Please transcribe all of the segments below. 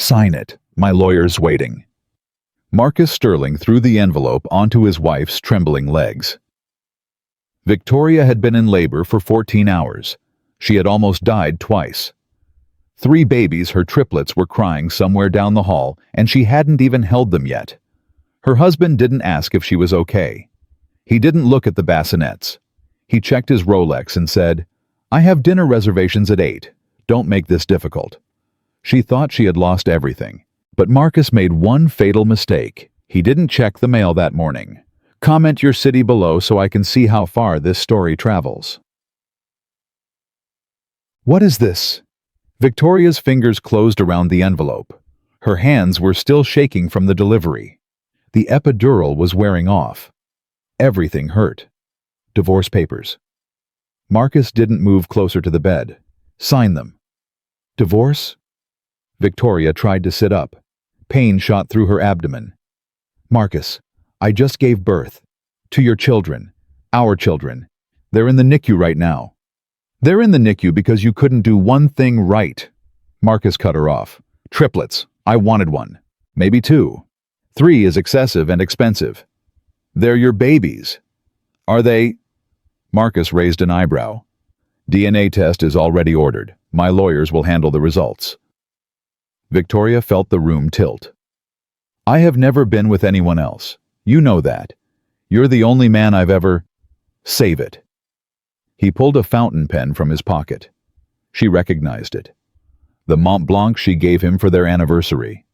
Sign it. My lawyer's waiting. Marcus Sterling threw the envelope onto his wife's trembling legs. Victoria had been in labor for 14 hours. She had almost died twice. 3 babies, her triplets, were crying somewhere down the hall, and she hadn't even held them yet. Her husband didn't ask if she was okay. He didn't look at the bassinets. He checked his Rolex and said, "I have dinner reservations at 8. Don't make this difficult." She thought she had lost everything. But Marcus made one fatal mistake. He didn't check the mail that morning. Comment your city below so I can see how far this story travels. What is this? Victoria's fingers closed around the envelope. Her hands were still shaking from the delivery. The epidural was wearing off. Everything hurt. Divorce papers. Marcus didn't move closer to the bed. Sign them. Divorce? Victoria tried to sit up. Pain shot through her abdomen. Marcus, I just gave birth. To your children. Our children. They're in the NICU right now. They're in the NICU because you couldn't do one thing right. Marcus cut her off. Triplets. I wanted 1. Maybe 2. 3 is excessive and expensive. They're your babies. Are they? Marcus raised an eyebrow. DNA test is already ordered. My lawyers will handle the results. Victoria felt the room tilt. I have never been with anyone else. You know that. You're the only man I've ever... Save it. He pulled a fountain pen from his pocket. She recognized it. The Mont Blanc she gave him for their anniversary.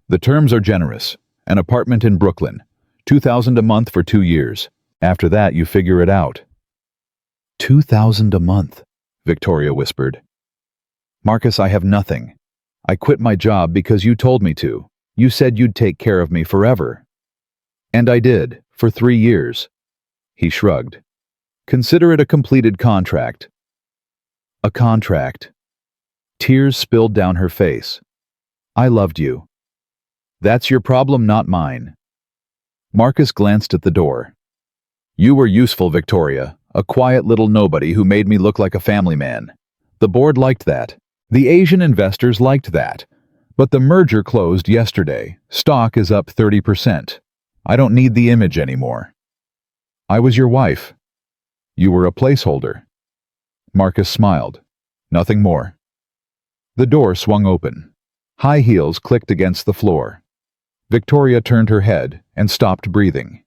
The terms are generous. An apartment in Brooklyn. $2,000 a month for 2 years. After that, you figure it out. $2,000 a month, Victoria whispered. Marcus, I have nothing. I quit my job because you told me to. You said you'd take care of me forever. And I did, for 3 years. He shrugged. Consider it a completed contract. A contract. Tears spilled down her face. I loved you. That's your problem, not mine. Marcus glanced at the door. You were useful, Victoria, a quiet little nobody who made me look like a family man. The board liked that. The Asian investors liked that. But the merger closed yesterday. Stock is up 30%. I don't need the image anymore. I was your wife. You were a placeholder. Marcus smiled. Nothing more. The door swung open. High heels clicked against the floor. Victoria turned her head and stopped breathing.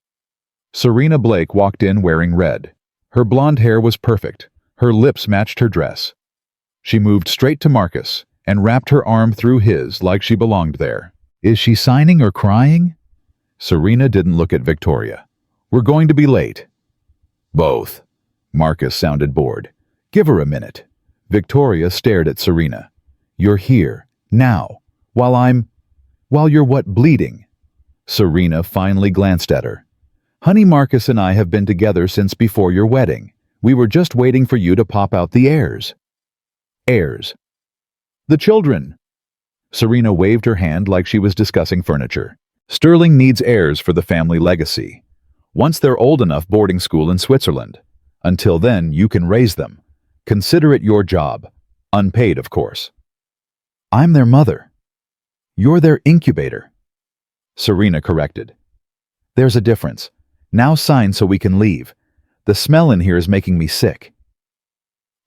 Serena Blake walked in wearing red. Her blonde hair was perfect. Her lips matched her dress. She moved straight to Marcus and wrapped her arm through his like she belonged there. Is she signing or crying? Serena didn't look at Victoria. We're going to be late. Both. Marcus sounded bored. Give her a minute. Victoria stared at Serena. You're here, now, while you're what, bleeding? Serena finally glanced at her. Honey, Marcus and I have been together since before your wedding. We were just waiting for you to pop out the heirs. Heirs. The children. Serena waved her hand like she was discussing furniture. Sterling needs heirs for the family legacy. Once they're old enough, boarding school in Switzerland. Until then, you can raise them. Consider it your job. Unpaid, of course. I'm their mother. You're their incubator. Serena corrected. There's a difference. Now sign so we can leave. The smell in here is making me sick.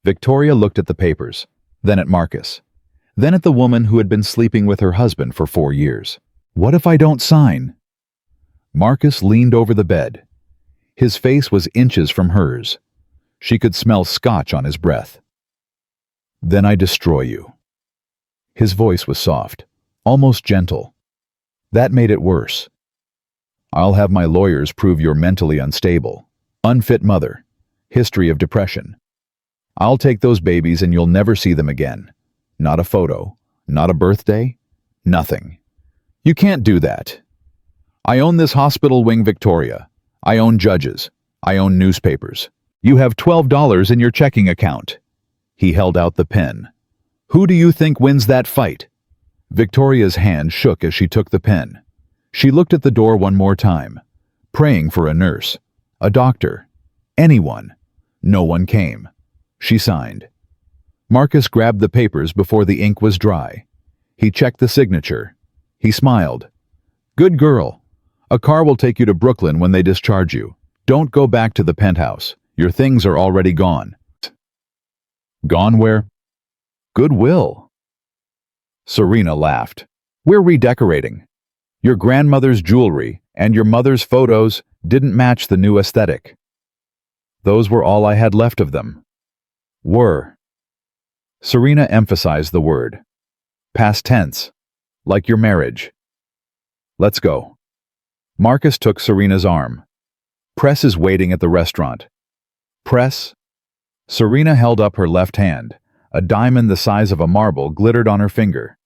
Victoria looked at the papers, then at Marcus, then at the woman who had been sleeping with her husband for 4 years. What if I don't sign? Marcus leaned over the bed. His face was inches from hers. She could smell scotch on his breath. Then I destroy you. His voice was soft, almost gentle. That made it worse. I'll have my lawyers prove you're mentally unstable, unfit mother, history of depression. I'll take those babies and you'll never see them again. Not a photo, not a birthday, nothing. You can't do that. I own this hospital wing, Victoria. I own judges. I own newspapers. You have $12 in your checking account. He held out the pen. Who do you think wins that fight? Victoria's hand shook as she took the pen. She looked at the door one more time, praying for a nurse, a doctor, anyone. No one came. She signed. Marcus grabbed the papers before the ink was dry. He checked the signature. He smiled. Good girl. A car will take you to Brooklyn when they discharge you. Don't go back to the penthouse. Your things are already gone. Gone where? Goodwill. Serena laughed. We're redecorating. Your grandmother's jewelry and your mother's photos didn't match the new aesthetic. Those were all I had left of them. Were. Serena emphasized the word. Past tense. Like your marriage. Let's go. Marcus took Serena's arm. Press is waiting at the restaurant. Press. Serena held up her left hand. A diamond the size of a marble glittered on her finger.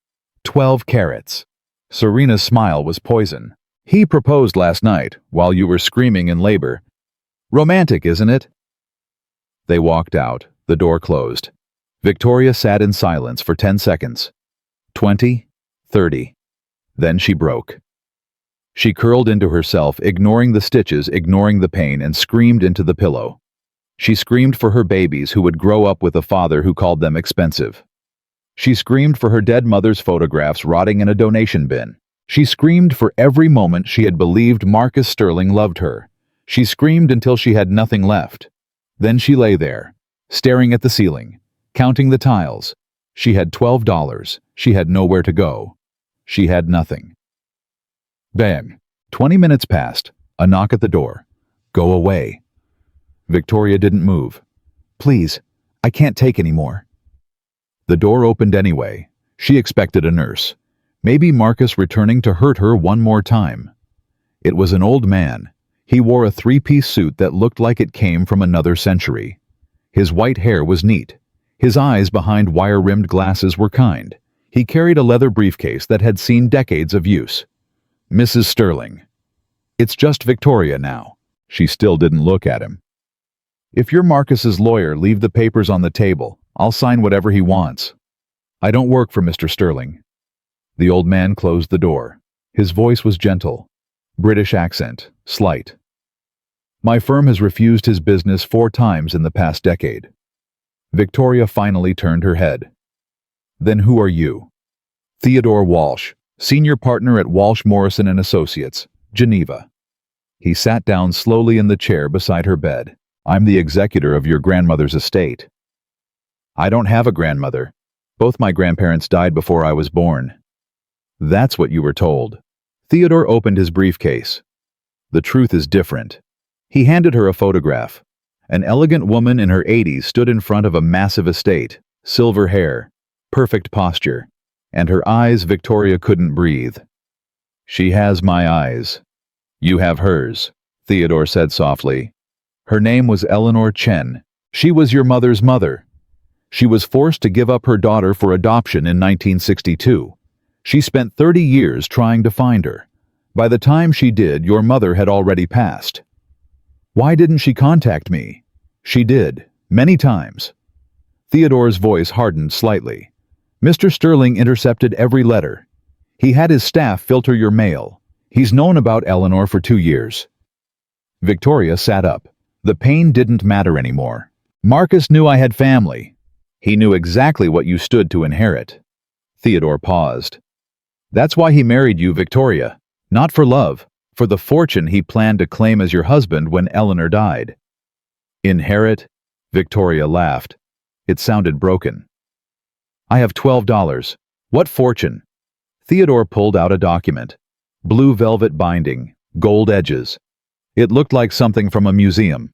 12 carats. Serena's smile was poison. He proposed last night, while you were screaming in labor. Romantic, isn't it? They walked out. The door closed. Victoria sat in silence for 10 seconds. 20, 30. Then she broke. She curled into herself, ignoring the stitches, ignoring the pain, and screamed into the pillow. She screamed for her babies who would grow up with a father who called them expensive. She screamed for her dead mother's photographs rotting in a donation bin. She screamed for every moment she had believed Marcus Sterling loved her. She screamed until she had nothing left. Then she lay there, staring at the ceiling, counting the tiles. She had $12. She had nowhere to go. She had nothing. Bang. 20 minutes passed. A knock at the door. Go away. Victoria didn't move. Please, I can't take any more. The door opened anyway. She expected a nurse. Maybe Marcus returning to hurt her one more time. It was an old man. He wore a three-piece suit that looked like it came from another century. His white hair was neat. His eyes behind wire-rimmed glasses were kind. He carried a leather briefcase that had seen decades of use. Mrs. Sterling. It's just Victoria now. She still didn't look at him. If you're Marcus's lawyer, leave the papers on the table. I'll sign whatever he wants. I don't work for Mr. Sterling. The old man closed the door. His voice was gentle. British accent, slight. My firm has refused his business 4 times in the past decade. Victoria finally turned her head. Then who are you? Theodore Walsh, senior partner at Walsh Morrison & Associates, Geneva. He sat down slowly in the chair beside her bed. I'm the executor of your grandmother's estate. I don't have a grandmother. Both my grandparents died before I was born. That's what you were told. Theodore opened his briefcase. The truth is different. He handed her a photograph. An elegant woman in her 80s stood in front of a massive estate, silver hair, perfect posture, and her eyes. Victoria couldn't breathe. She has my eyes. You have hers, Theodore said softly. Her name was Eleanor Chen. She was your mother's mother. She was forced to give up her daughter for adoption in 1962. She spent 30 years trying to find her. By the time she did, your mother had already passed. Why didn't she contact me? She did, many times. Theodore's voice hardened slightly. Mr. Sterling intercepted every letter. He had his staff filter your mail. He's known about Eleanor for 2 years. Victoria sat up. The pain didn't matter anymore. Marcus knew I had family. He knew exactly what you stood to inherit. Theodore paused. That's why he married you, Victoria. Not for love, for the fortune he planned to claim as your husband when Eleanor died. Inherit? Victoria laughed. It sounded broken. I have $12. What fortune? Theodore pulled out a document. Blue velvet binding, gold edges. It looked like something from a museum.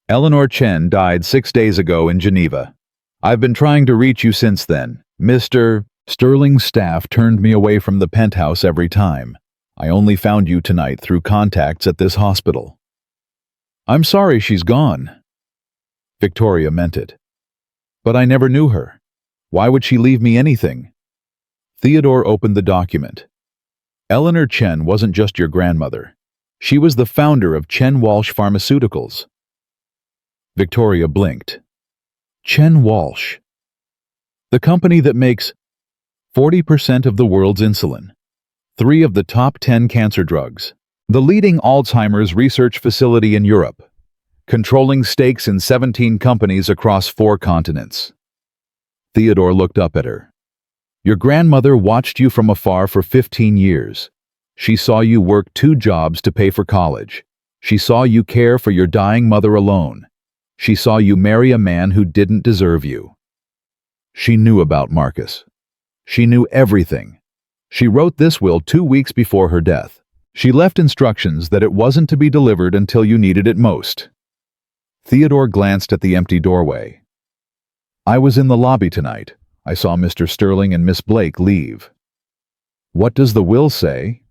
Eleanor Chen died 6 days ago in Geneva. I've been trying to reach you since then. Mr. Sterling's staff turned me away from the penthouse every time. I only found you tonight through contacts at this hospital. I'm sorry she's gone. Victoria meant it. But I never knew her. Why would she leave me anything? Theodore opened the document. Eleanor Chen wasn't just your grandmother. She was the founder of Chen Walsh Pharmaceuticals. Victoria blinked. Chen Walsh. The company that makes 40% of the world's insulin, 3 of the top 10 cancer drugs, the leading Alzheimer's research facility in Europe, controlling stakes in 17 companies across 4 continents. Theodore looked up at her. Your grandmother watched you from afar for 15 years. She saw you work 2 jobs to pay for college. She saw you care for your dying mother alone. She saw you marry a man who didn't deserve you. She knew about Marcus. She knew everything. She wrote this will 2 weeks before her death. She left instructions that it wasn't to be delivered until you needed it most. Theodore glanced at the empty doorway. I was in the lobby tonight. I saw Mr. Sterling and Miss Blake leave. What does the will say?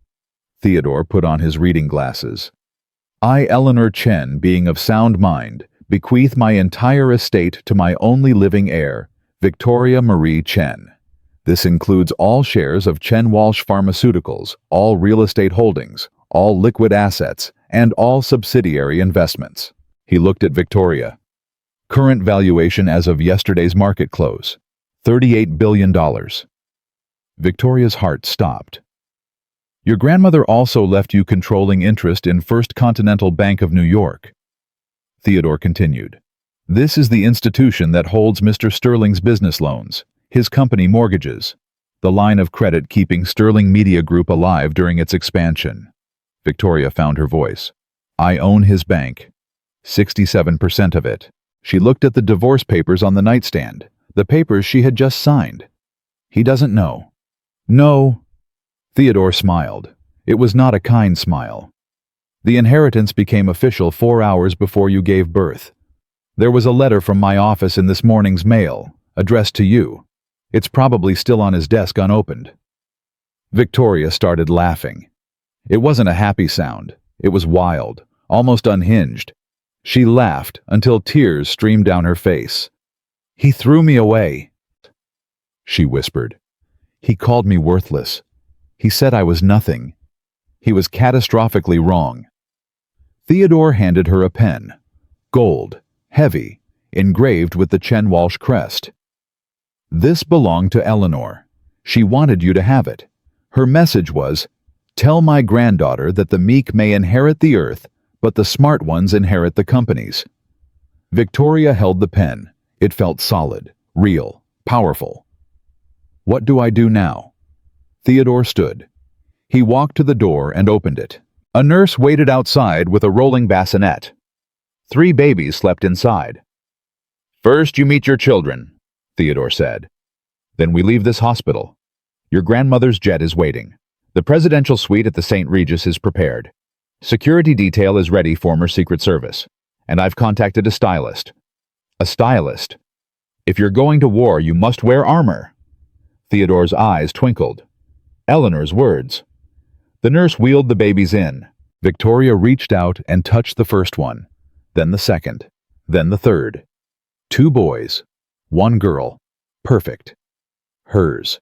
Theodore put on his reading glasses. I, Eleanor Chen, being of sound mind, bequeath my entire estate to my only living heir, Victoria Marie Chen. This includes all shares of Chen Walsh Pharmaceuticals, all real estate holdings, all liquid assets, and all subsidiary investments. He looked at Victoria. Current valuation as of yesterday's market close, $38 billion. Victoria's heart stopped. Your grandmother also left you controlling interest in First Continental Bank of New York. Theodore continued. This is the institution that holds Mr. Sterling's business loans, his company mortgages, the line of credit keeping Sterling Media Group alive during its expansion. Victoria found her voice. I own his bank. 67% of it. She looked at the divorce papers on the nightstand, the papers she had just signed. He doesn't know. No. Theodore smiled. It was not a kind smile. The inheritance became official 4 hours before you gave birth. There was a letter from my office in this morning's mail, addressed to you. It's probably still on his desk unopened. Victoria started laughing. It wasn't a happy sound. It was wild, almost unhinged. She laughed until tears streamed down her face. He threw me away, she whispered. He called me worthless. He said I was nothing. He was catastrophically wrong. Theodore handed her a pen. Gold, heavy, engraved with the Chen Walsh crest. This belonged to Eleanor. She wanted you to have it. Her message was, tell my granddaughter that the meek may inherit the earth, but the smart ones inherit the companies. Victoria held the pen. It felt solid, real, powerful. What do I do now? Theodore stood. He walked to the door and opened it. A nurse waited outside with a rolling bassinet. 3 babies slept inside. First you meet your children, Theodore said. Then we leave this hospital. Your grandmother's jet is waiting. The presidential suite at the St. Regis is prepared. Security detail is ready, former Secret Service. And I've contacted a stylist. A stylist? If you're going to war, you must wear armor. Theodore's eyes twinkled. Eleanor's words. The nurse wheeled the babies in. Victoria reached out and touched the first one, then the second, then the third. 2 boys, 1 girl. Perfect. Hers.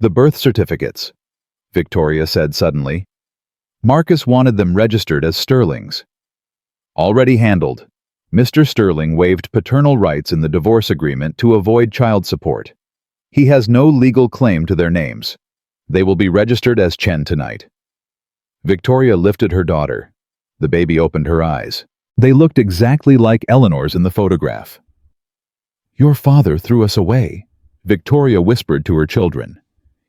The birth certificates, Victoria said suddenly. Marcus wanted them registered as Sterling's. Already handled. Mr. Sterling waived paternal rights in the divorce agreement to avoid child support. He has no legal claim to their names. They will be registered as Chen tonight. Victoria lifted her daughter. The baby opened her eyes. They looked exactly like Eleanor's in the photograph. Your father threw us away, Victoria whispered to her children.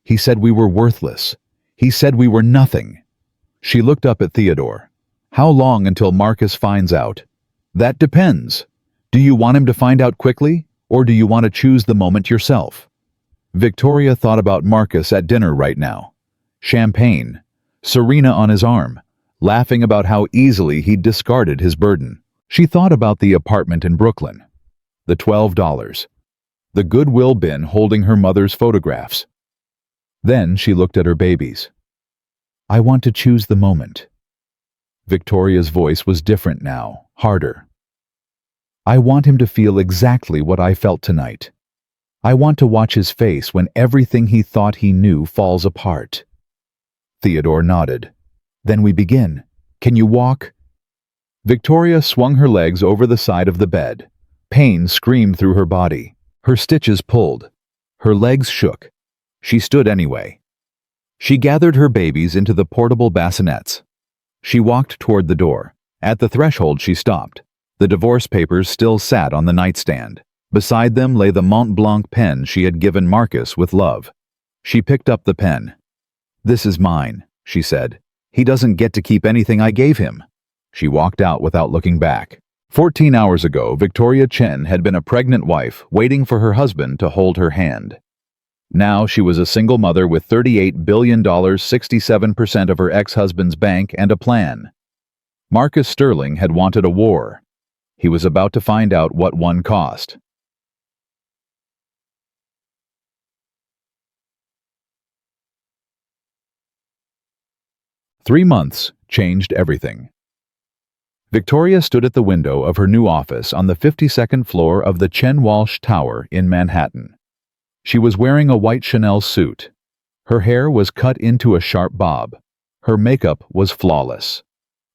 He said we were worthless. He said we were nothing. She looked up at Theodore. How long until Marcus finds out? That depends. Do you want him to find out quickly, or do you want to choose the moment yourself? Victoria thought about Marcus at dinner right now. Champagne, Serena on his arm, laughing about how easily he'd discarded his burden. She thought about the apartment in Brooklyn, the $12, the Goodwill bin holding her mother's photographs. Then she looked at her babies. I want to choose the moment. Victoria's voice was different now, harder. I want him to feel exactly what I felt tonight. I want to watch his face when everything he thought he knew falls apart. Theodore nodded. Then we begin. Can you walk? Victoria swung her legs over the side of the bed. Pain screamed through her body. Her stitches pulled. Her legs shook. She stood anyway. She gathered her babies into the portable bassinets. She walked toward the door. At the threshold she stopped. The divorce papers still sat on the nightstand. Beside them lay the Mont Blanc pen she had given Marcus with love. She picked up the pen. "This is mine," she said. "He doesn't get to keep anything I gave him." She walked out without looking back. 14 hours ago, Victoria Chen had been a pregnant wife waiting for her husband to hold her hand. Now she was a single mother with $38 billion, 67% of her ex-husband's bank, and a plan. Marcus Sterling had wanted a war. He was about to find out what one cost. 3 months changed everything. Victoria stood at the window of her new office on the 52nd floor of the Chen Walsh Tower in Manhattan. She was wearing a white Chanel suit. Her hair was cut into a sharp bob. Her makeup was flawless.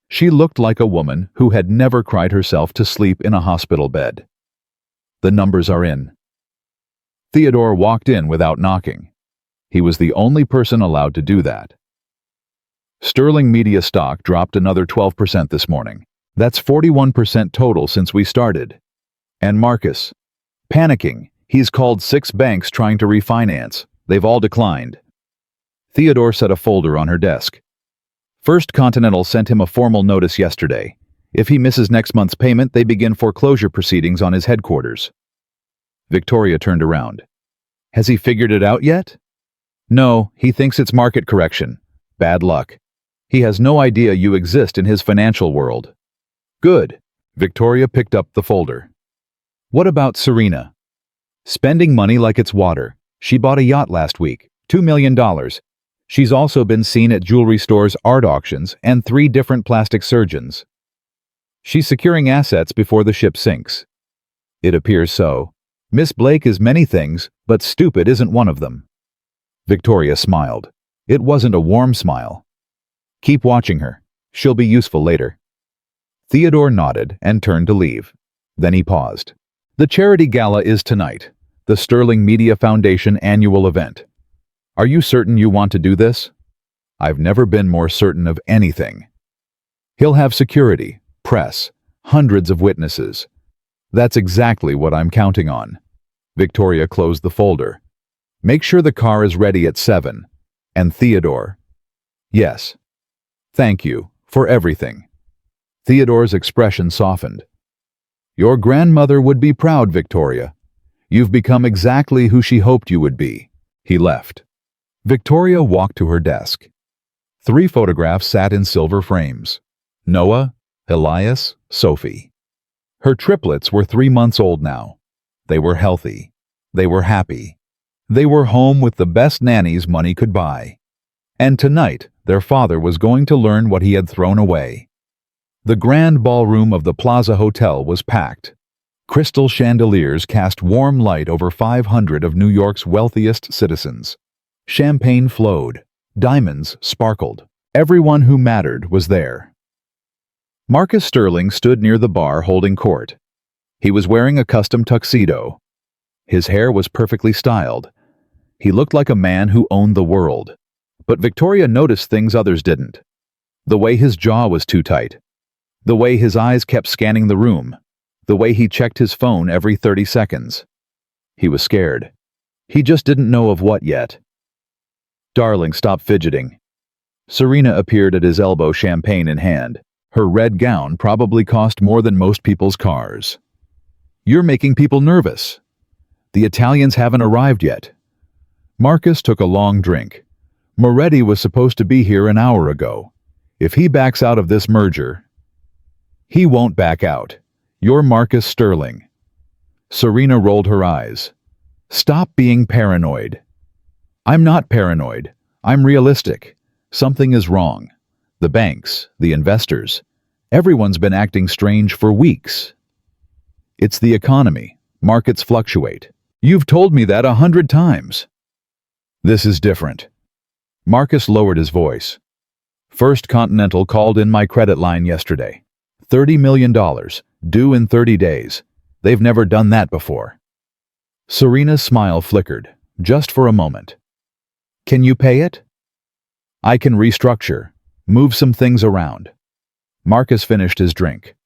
She looked like a woman who had never cried herself to sleep in a hospital bed. "The numbers are in." Theodore walked in without knocking. He was the only person allowed to do that. Sterling Media stock dropped another 12% this morning. That's 41% total since we started. And Marcus, panicking, he's called 6 banks trying to refinance. They've all declined. Theodore set a folder on her desk. First Continental sent him a formal notice yesterday. If he misses next month's payment, they begin foreclosure proceedings on his headquarters. Victoria turned around. "Has he figured it out yet?" "No, he thinks it's market correction. Bad luck. He has no idea you exist in his financial world." "Good." Victoria picked up the folder. "What about Serena?" "Spending money like it's water. She bought a yacht last week, $2 million. She's also been seen at jewelry stores, art auctions, and 3 different plastic surgeons. She's securing assets before the ship sinks." "It appears so. Miss Blake is many things, but stupid isn't one of them." Victoria smiled. It wasn't a warm smile. "Keep watching her. She'll be useful later." Theodore nodded and turned to leave. Then he paused. "The charity gala is tonight, the Sterling Media Foundation annual event. Are you certain you want to do this?" "I've never been more certain of anything." "He'll have security, press, hundreds of witnesses. That's exactly what I'm counting on." Victoria closed the folder. "Make sure the car is ready at 7. And Theodore." "Yes. Thank you for everything." Theodore's expression softened. "Your grandmother would be proud, Victoria. You've become exactly who she hoped you would be." He left. Victoria walked to her desk. 3 photographs sat in silver frames. Noah, Elias, Sophie. Her triplets were 3 months old now. They were healthy. They were happy. They were home with the best nannies money could buy. And tonight, their father was going to learn what he had thrown away. The grand ballroom of the Plaza Hotel was packed. Crystal chandeliers cast warm light over 500 of New York's wealthiest citizens. Champagne flowed. Diamonds sparkled. Everyone who mattered was there. Marcus Sterling stood near the bar holding court. He was wearing a custom tuxedo. His hair was perfectly styled. He looked like a man who owned the world. But Victoria noticed things others didn't. The way his jaw was too tight. The way his eyes kept scanning the room. The way he checked his phone every 30 seconds. He was scared. He just didn't know of what yet. "Darling, stop fidgeting." Serena appeared at his elbow, champagne in hand. Her red gown probably cost more than most people's cars. "You're making people nervous. The Italians haven't arrived yet." Marcus took a long drink. "Moretti was supposed to be here an hour ago. If he backs out of this merger..." "He won't back out. You're Marcus Sterling." Serena rolled her eyes. "Stop being paranoid." "I'm not paranoid. I'm realistic. Something is wrong. The banks, the investors, everyone's been acting strange for weeks." "It's the economy. Markets fluctuate. You've told me that 100 times." "This is different." Marcus lowered his voice. "First Continental called in my credit line yesterday. $30 million, due in 30 days. They've never done that before." Serena's smile flickered, just for a moment. "Can you pay it?" "I can restructure, move some things around." Marcus finished his drink.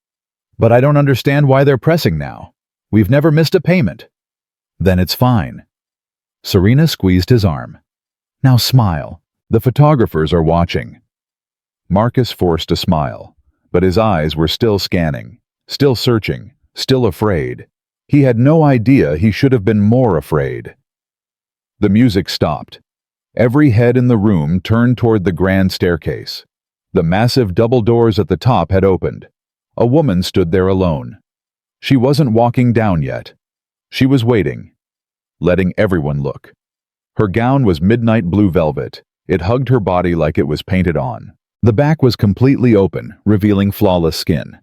"But I don't understand why they're pressing now. We've never missed a payment." "Then it's fine." Serena squeezed his arm. "Now smile. The photographers are watching." Marcus forced a smile, but his eyes were still scanning, still searching, still afraid. He had no idea he should have been more afraid. The music stopped. Every head in the room turned toward the grand staircase. The massive double doors at the top had opened. A woman stood there alone. She wasn't walking down yet. She was waiting, letting everyone look. Her gown was midnight blue velvet. It hugged her body like it was painted on. The back was completely open, revealing flawless skin.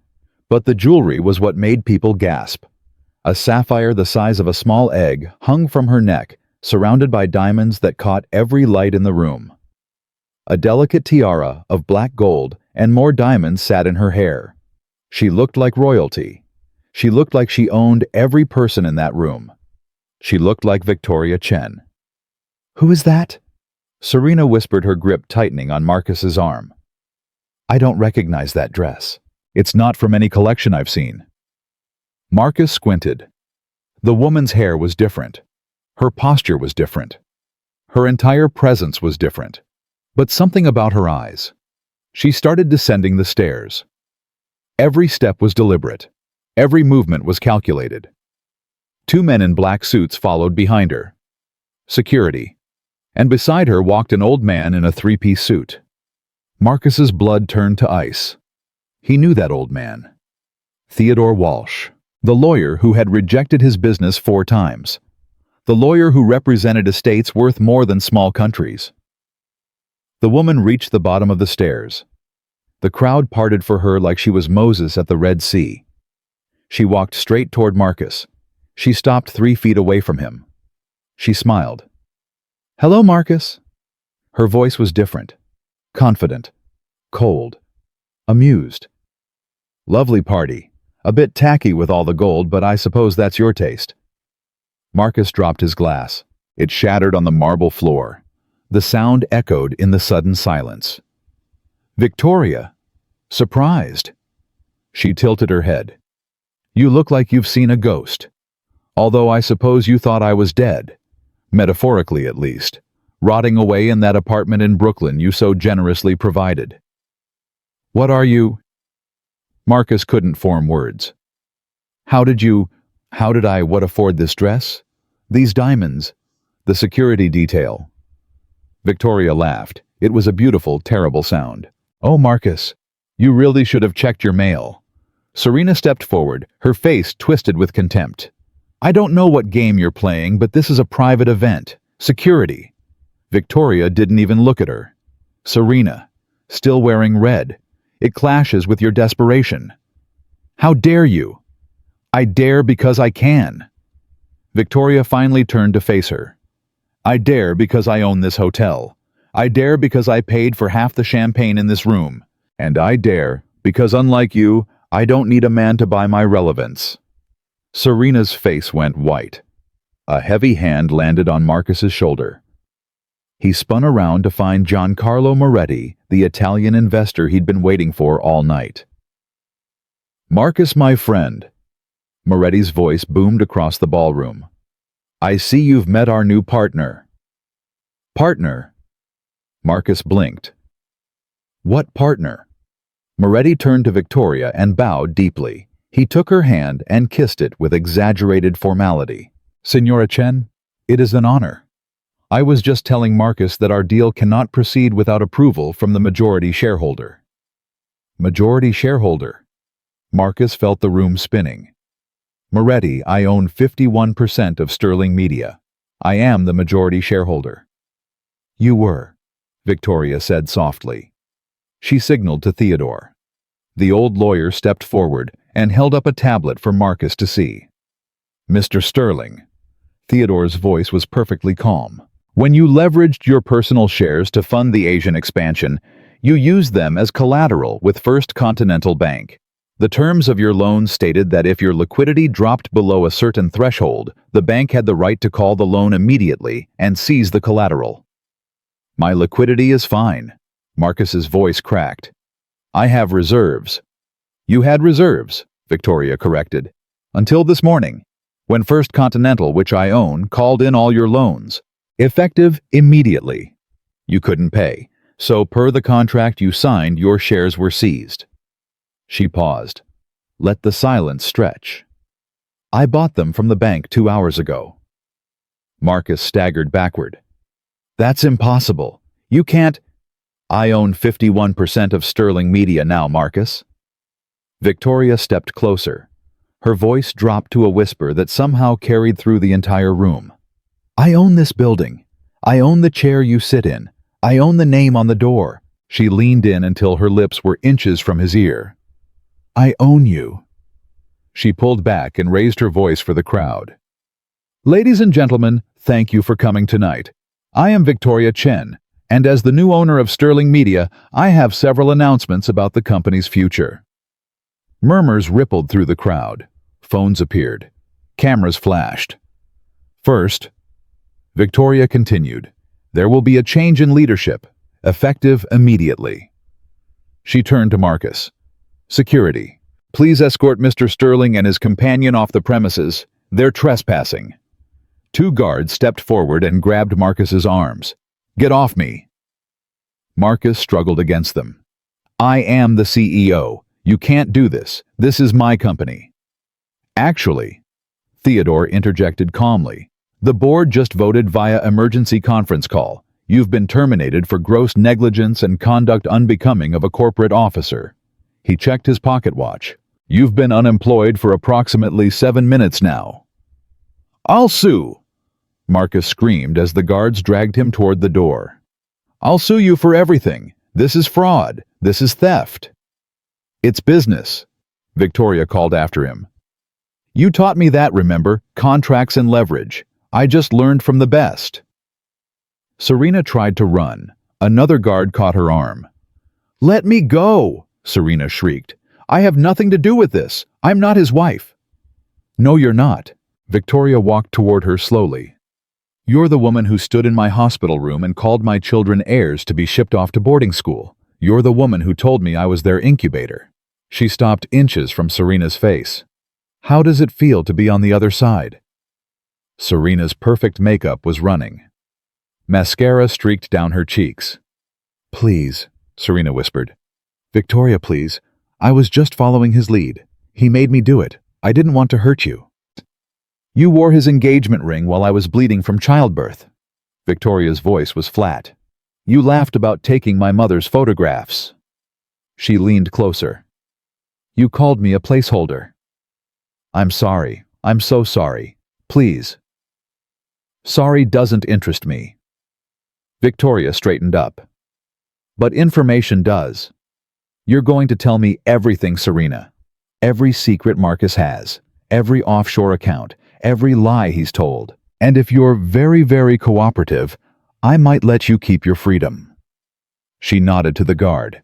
But the jewelry was what made people gasp. A sapphire the size of a small egg hung from her neck, surrounded by diamonds that caught every light in the room. A delicate tiara of black gold and more diamonds sat in her hair. She looked like royalty. She looked like she owned every person in that room. She looked like Victoria Chen. "Who is that?" Serena whispered, her grip tightening on Marcus's arm. "I don't recognize that dress. It's not from any collection I've seen." Marcus squinted. The woman's hair was different. Her posture was different. Her entire presence was different. But something about her eyes. She started descending the stairs. Every step was deliberate. Every movement was calculated. Two men in black suits followed behind her. Security. And beside her walked an old man in a three-piece suit. Marcus's blood turned to ice. He knew that old man. Theodore Walsh, the lawyer who had rejected his business 4 times. The lawyer who represented estates worth more than small countries. The woman reached the bottom of the stairs. The crowd parted for her like she was Moses at the Red Sea. She walked straight toward Marcus. She stopped 3 feet away from him. She smiled. "Hello, Marcus." Her voice was different. Confident. Cold. Amused. "Lovely party. A bit tacky with all the gold, but I suppose that's your taste." Marcus dropped his glass. It shattered on the marble floor. The sound echoed in the sudden silence. "Victoria." Surprised. She tilted her head. "You look like you've seen a ghost. Although I suppose you thought I was dead. Metaphorically, at least. Rotting away in that apartment in Brooklyn you so generously provided." "What are you?" Marcus couldn't form words. How did I afford this dress? These diamonds? The security detail?" Victoria laughed. It was a beautiful, terrible sound. "Oh, Marcus, you really should have checked your mail." Serena stepped forward, her face twisted with contempt. "I don't know what game you're playing, but this is a private event. Security." Victoria didn't even look at her. "Serena, still wearing red. It clashes with your desperation." "How dare you?" "I dare because I can." Victoria finally turned to face her. "I dare because I own this hotel. I dare because I paid for half the champagne in this room. And I dare because, unlike you, I don't need a man to buy my relevance." Serena's face went white. A heavy hand landed on Marcus's shoulder. He spun around to find Giancarlo Moretti, the Italian investor he'd been waiting for all night. "Marcus, my friend." Moretti's voice boomed across the ballroom. "I see you've met our new partner." "Partner?" Marcus blinked. "What partner?" Moretti turned to Victoria and bowed deeply. He took her hand and kissed it with exaggerated formality. "Signora Chen, it is an honor. I was just telling Marcus that our deal cannot proceed without approval from the majority shareholder." "Majority shareholder?" Marcus felt the room spinning. "Moretti, I own 51% of Sterling Media. I am the majority shareholder." "You were," Victoria said softly. She signaled to Theodore. The old lawyer stepped forward and held up a tablet for Marcus to see. "Mr. Sterling." Theodore's voice was perfectly calm. "When you leveraged your personal shares to fund the Asian expansion, you used them as collateral with First Continental Bank. The terms of your loan stated that if your liquidity dropped below a certain threshold, the bank had the right to call the loan immediately and seize the collateral." "My liquidity is fine." Marcus's voice cracked. "I have reserves." "You had reserves," Victoria corrected. "Until this morning. when First Continental, which I own, called in all your loans. Effective immediately. You couldn't pay, so per the contract you signed, your shares were seized. She paused. Let the silence stretch. I bought them from the bank 2 hours ago. Marcus staggered backward. That's impossible. You can't. I own 51% of Sterling Media now, Marcus. Victoria stepped closer. Her voice dropped to a whisper that somehow carried through the entire room. I own this building. I own the chair you sit in. I own the name on the door. She leaned in until her lips were inches from his ear. I own you. She pulled back and raised her voice for the crowd. Ladies and gentlemen, thank you for coming tonight. I am Victoria Chen, and as the new owner of Sterling Media, I have several announcements about the company's future. Murmurs rippled through the crowd. Phones appeared. Cameras flashed. First, Victoria continued, there will be a change in leadership, effective immediately. She turned to Marcus. Security, please escort Mr. Sterling and his companion off the premises. They're trespassing. 2 guards stepped forward and grabbed Marcus's arms. Get off me. Marcus struggled against them. I am the CEO. You can't do this. This is my company. Actually, Theodore interjected calmly, the board just voted via emergency conference call. You've been terminated for gross negligence and conduct unbecoming of a corporate officer. He checked his pocket watch. You've been unemployed for approximately 7 minutes now. I'll sue, Marcus screamed as the guards dragged him toward the door. I'll sue you for everything. This is fraud. This is theft. It's business, Victoria called after him. You taught me that, remember? Contracts and leverage. I just learned from the best. Serena tried to run. Another guard caught her arm. Let me go, Serena shrieked. I have nothing to do with this. I'm not his wife. No, you're not. Victoria walked toward her slowly. You're the woman who stood in my hospital room and called my children heirs to be shipped off to boarding school. You're the woman who told me I was their incubator. She stopped inches from Serena's face. How does it feel to be on the other side? Serena's perfect makeup was running. Mascara streaked down her cheeks. Please, Serena whispered. Victoria, please. I was just following his lead. He made me do it. I didn't want to hurt you. You wore his engagement ring while I was bleeding from childbirth. Victoria's voice was flat. You laughed about taking my mother's photographs. She leaned closer. You called me a placeholder. I'm sorry. I'm so sorry. Please. Sorry doesn't interest me. Victoria straightened up. But information does. You're going to tell me everything, Serena. Every secret Marcus has. Every offshore account. Every lie he's told. And if you're very, very cooperative, I might let you keep your freedom. She nodded to the guard.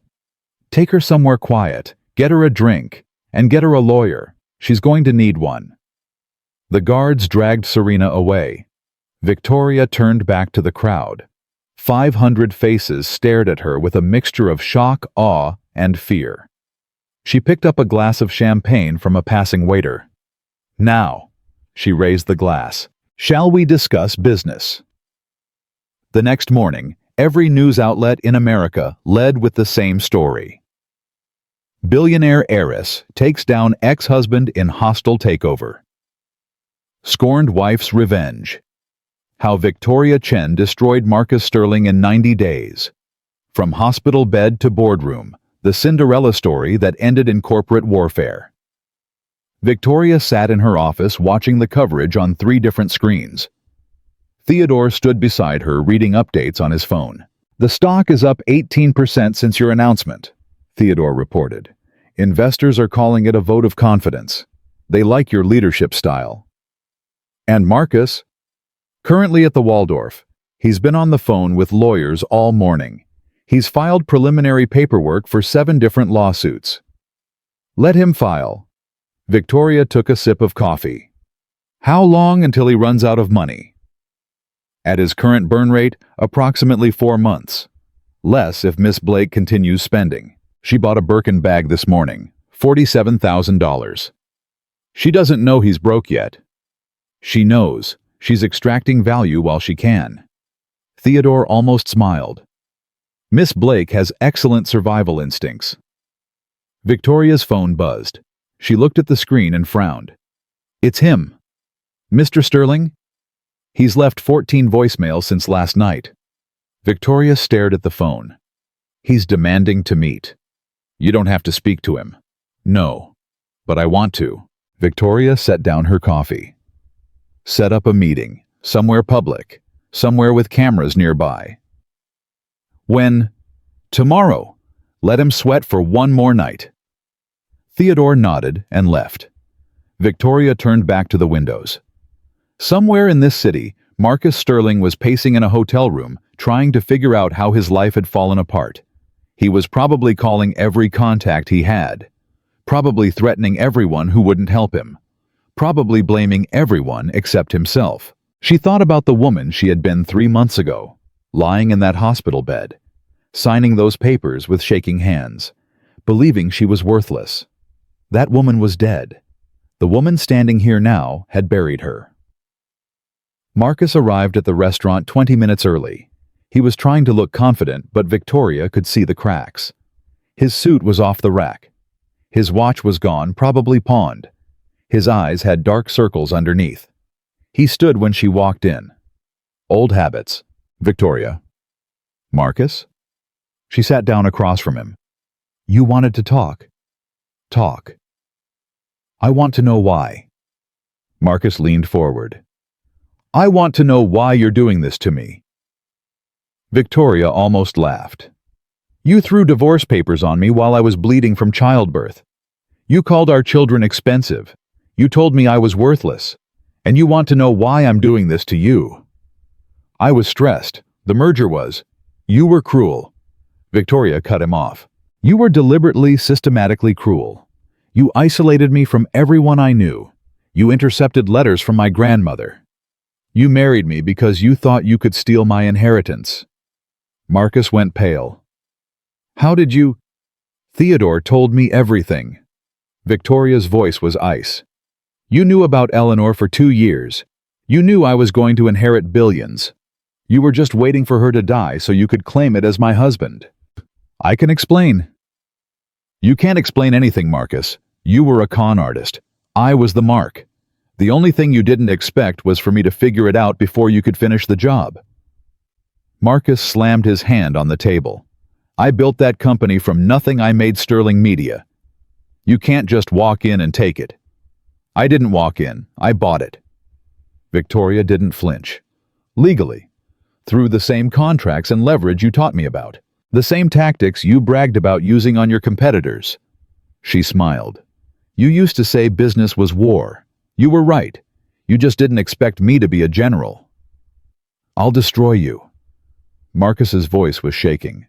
Take her somewhere quiet, get her a drink, and get her a lawyer. She's going to need one. The guards dragged Serena away. Victoria turned back to the crowd. 500 faces stared at her with a mixture of shock, awe, and fear. She picked up a glass of champagne from a passing waiter. Now, she raised the glass. Shall we discuss business? The next morning, every news outlet in America led with the same story. Billionaire heiress takes down ex-husband in hostile takeover. Scorned wife's revenge. How Victoria Chen destroyed Marcus Sterling in 90 days. From hospital bed to boardroom, the Cinderella story that ended in corporate warfare. Victoria sat in her office watching the coverage on 3 different screens. Theodore stood beside her reading updates on his phone. The stock is up 18% since your announcement, Theodore reported. Investors are calling it a vote of confidence. They like your leadership style. And Marcus? Currently at the Waldorf. He's been on the phone with lawyers all morning. He's filed preliminary paperwork for 7 different lawsuits. Let him file. Victoria took a sip of coffee. How long until he runs out of money? At his current burn rate, approximately 4 months. Less if Miss Blake continues spending. She bought a Birkin bag this morning, $47,000. She doesn't know he's broke yet. She knows. She's extracting value while she can. Theodore almost smiled. Miss Blake has excellent survival instincts. Victoria's phone buzzed. She looked at the screen and frowned. It's him. Mr. Sterling? He's left 14 voicemails since last night. Victoria stared at the phone. He's demanding to meet. You don't have to speak to him. No. But I want to. Victoria set down her coffee. Set up a meeting, somewhere public, somewhere with cameras nearby. When? Tomorrow. Let him sweat for one more night. Theodore nodded and left. Victoria turned back to the windows. Somewhere in this city, Marcus Sterling was pacing in a hotel room, trying to figure out how his life had fallen apart. He was probably calling every contact he had. Probably threatening everyone who wouldn't help him. Probably blaming everyone except himself. She thought about the woman she had been 3 months ago, lying in that hospital bed, signing those papers with shaking hands, believing she was worthless. That woman was dead. The woman standing here now had buried her. Marcus arrived at the restaurant 20 minutes early. He was trying to look confident, but Victoria could see the cracks. His suit was off the rack. His watch was gone, probably pawned. His eyes had dark circles underneath. He stood when she walked in. Old habits. Victoria. Marcus? She sat down across from him. You wanted to talk. Talk. I want to know why. Marcus leaned forward. I want to know why you're doing this to me. Victoria almost laughed. You threw divorce papers on me while I was bleeding from childbirth. You called our children expensive. You told me I was worthless. And you want to know why I'm doing this to you. I was stressed. The merger was. You were cruel. Victoria cut him off. You were deliberately, systematically cruel. You isolated me from everyone I knew. You intercepted letters from my grandmother. You married me because you thought you could steal my inheritance. Marcus went pale. How did you? Theodore told me everything. Victoria's voice was ice. You knew about Eleanor for 2 years. You knew I was going to inherit billions. You were just waiting for her to die so you could claim it as my husband. I can explain. You can't explain anything, Marcus. You were a con artist. I was the mark. The only thing you didn't expect was for me to figure it out before you could finish the job. Marcus slammed his hand on the table. I built that company from nothing. I made Sterling Media. You can't just walk in and take it. I didn't walk in. I bought it. Victoria didn't flinch. Legally. Through the same contracts and leverage you taught me about. The same tactics you bragged about using on your competitors. She smiled. You used to say business was war. You were right. You just didn't expect me to be a general. I'll destroy you. Marcus's voice was shaking.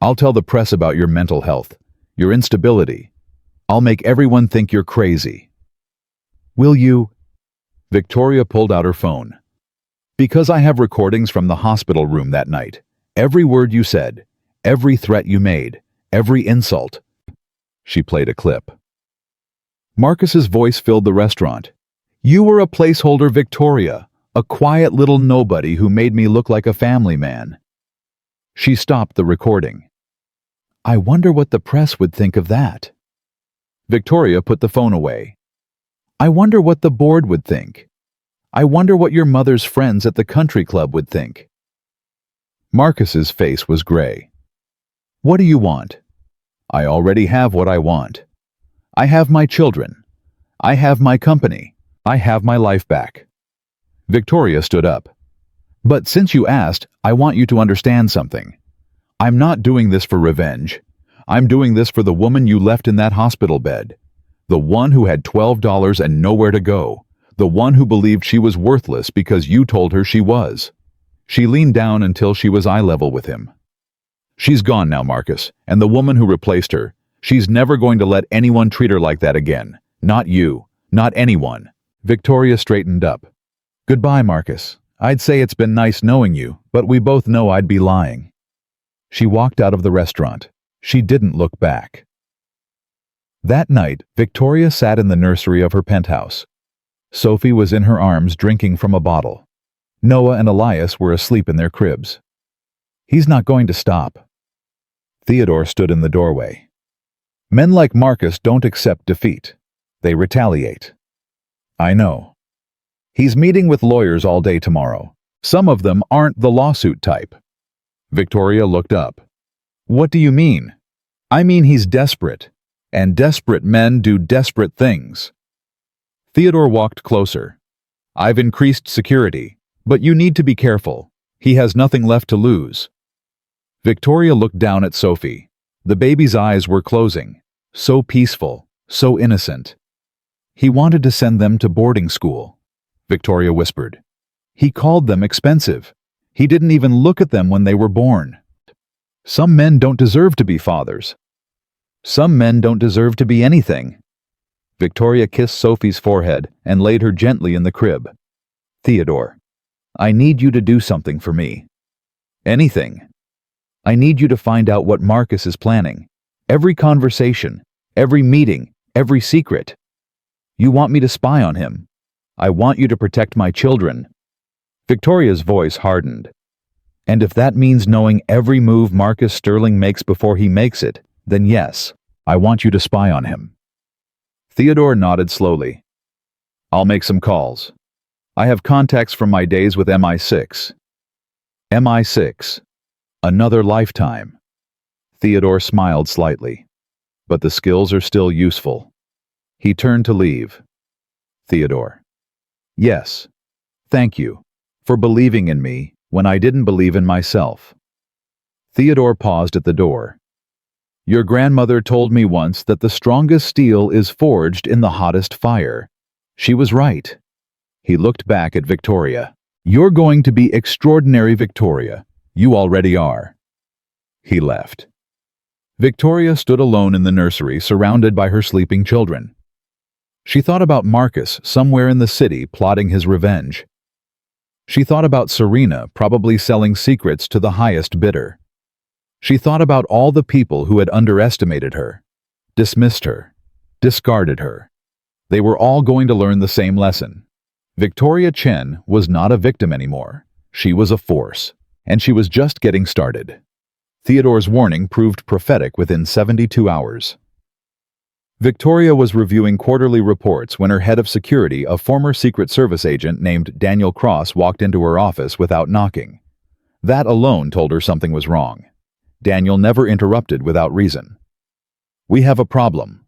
I'll tell the press about your mental health, your instability. I'll make everyone think you're crazy. Will you? Victoria pulled out her phone. Because I have recordings from the hospital room that night. Every word you said, every threat you made, every insult. She played a clip. Marcus's voice filled the restaurant. You were a placeholder, Victoria, a quiet little nobody who made me look like a family man. She stopped the recording. I wonder what the press would think of that. Victoria put the phone away. I wonder what the board would think. I wonder what your mother's friends at the country club would think. Marcus's face was gray. What do you want? I already have what I want. I have my children. I have my company. I have my life back. Victoria stood up. But since you asked, I want you to understand something. I'm not doing this for revenge. I'm doing this for the woman you left in that hospital bed. The one who had $12 and nowhere to go. The one who believed she was worthless because you told her she was. She leaned down until she was eye level with him. She's gone now, Marcus, and the woman who replaced her, she's never going to let anyone treat her like that again. Not you. Not anyone. Victoria straightened up. Goodbye, Marcus. I'd say it's been nice knowing you, but we both know I'd be lying. She walked out of the restaurant. She didn't look back. That night, Victoria sat in the nursery of her penthouse. Sophie was in her arms drinking from a bottle. Noah and Elias were asleep in their cribs. He's not going to stop. Theodore stood in the doorway. Men like Marcus don't accept defeat. They retaliate. I know. He's meeting with lawyers all day tomorrow. Some of them aren't the lawsuit type. Victoria looked up. What do you mean? I mean he's desperate, and desperate men do desperate things. Theodore walked closer. I've increased security, but you need to be careful. He has nothing left to lose. Victoria looked down at Sophie. The baby's eyes were closing. So peaceful, so innocent. He wanted to send them to boarding school, Victoria whispered. He called them expensive. He didn't even look at them when they were born. Some men don't deserve to be fathers. Some men don't deserve to be anything. Victoria kissed Sophie's forehead and laid her gently in the crib. Theodore, I need you to do something for me. Anything. I need you to find out what Marcus is planning. Every conversation, every meeting, every secret. You want me to spy on him. I want you to protect my children. Victoria's voice hardened. And if that means knowing every move Marcus Sterling makes before he makes it, then yes, I want you to spy on him. Theodore nodded slowly. I'll make some calls. I have contacts from my days with MI6. MI6. Another lifetime. Theodore smiled slightly. But the skills are still useful. He turned to leave. Theodore. Yes. Thank you for believing in me when I didn't believe in myself. Theodore paused at the door. Your grandmother told me once that the strongest steel is forged in the hottest fire. She was right. He looked back at Victoria. You're going to be extraordinary, Victoria. You already are. He left. Victoria stood alone in the nursery, surrounded by her sleeping children. She thought about Marcus somewhere in the city plotting his revenge. She thought about Serena probably selling secrets to the highest bidder. She thought about all the people who had underestimated her, dismissed her, discarded her. They were all going to learn the same lesson. Victoria Chen was not a victim anymore. She was a force, and she was just getting started. Theodore's warning proved prophetic within 72 hours. Victoria was reviewing quarterly reports when her head of security, a former Secret Service agent named Daniel Cross, walked into her office without knocking. That alone told her something was wrong. Daniel never interrupted without reason. We have a problem.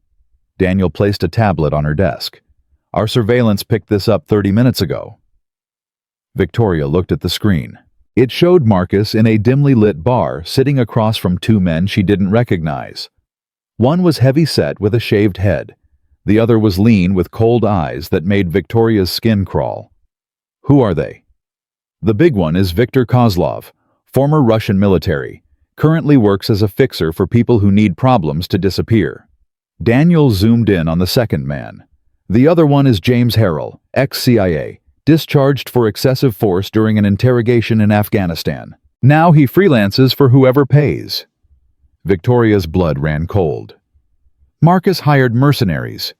Daniel placed a tablet on her desk. Our surveillance picked this up 30 minutes ago. Victoria looked at the screen. It showed Marcus in a dimly lit bar sitting across from two men she didn't recognize. One was heavy-set with a shaved head. The other was lean with cold eyes that made Victoria's skin crawl. Who are they? The big one is Viktor Kozlov, former Russian military. Currently works as a fixer for people who need problems to disappear. Daniel zoomed in on the second man. The other one is James Harrell, ex-CIA, discharged for excessive force during an interrogation in Afghanistan. Now he freelances for whoever pays. Victoria's blood ran cold. Marcus hired mercenaries.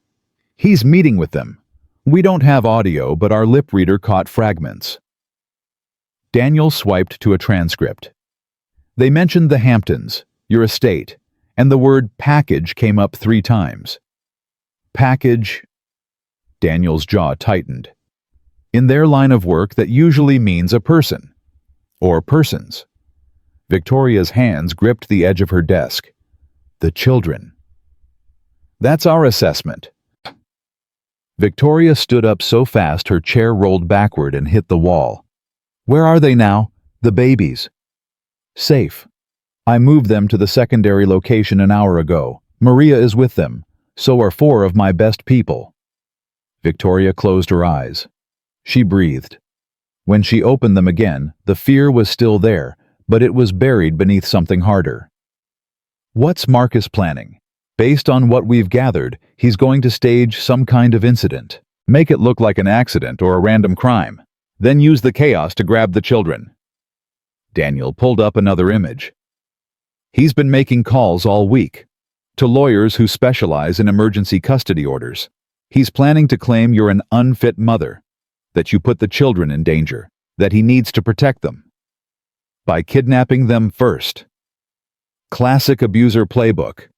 He's meeting with them. We don't have audio, but our lip reader caught fragments. Daniel swiped to a transcript. They mentioned the Hamptons, your estate, and the word package came up 3 times. Package. Daniel's jaw tightened. In their line of work, that usually means a person. Or persons. Victoria's hands gripped the edge of her desk. The children. That's our assessment. Victoria stood up so fast her chair rolled backward and hit the wall. Where are they now? The babies. Safe. I moved them to the secondary location an hour ago. Maria is with them. So are 4 of my best people. Victoria closed her eyes. She breathed. When she opened them again, the fear was still there, but it was buried beneath something harder. What's Marcus planning? Based on what we've gathered, he's going to stage some kind of incident. Make it look like an accident or a random crime. Then use the chaos to grab the children. Daniel pulled up another image. He's been making calls all week. To lawyers who specialize in emergency custody orders. He's planning to claim you're an unfit mother, that you put the children in danger, that he needs to protect them. By kidnapping them first. Classic abuser playbook.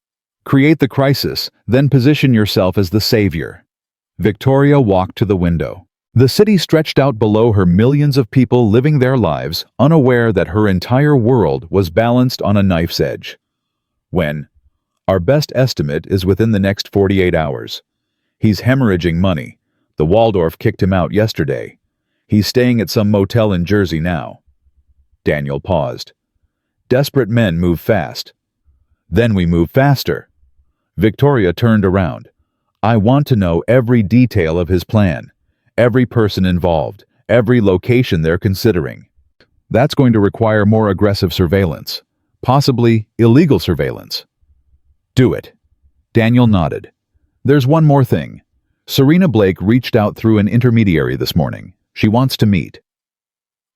Create the crisis, then position yourself as the savior. Victoria walked to the window. The city stretched out below her, millions of people living their lives, unaware that her entire world was balanced on a knife's edge. When? Our best estimate is within the next 48 hours. He's hemorrhaging money. The Waldorf kicked him out yesterday. He's staying at some motel in Jersey now. Daniel paused. Desperate men move fast. Then we move faster. Victoria turned around. I want to know every detail of his plan, every person involved, every location they're considering. That's going to require more aggressive surveillance, possibly illegal surveillance. Do it. Daniel nodded. There's one more thing. Serena Blake reached out through an intermediary this morning. She wants to meet.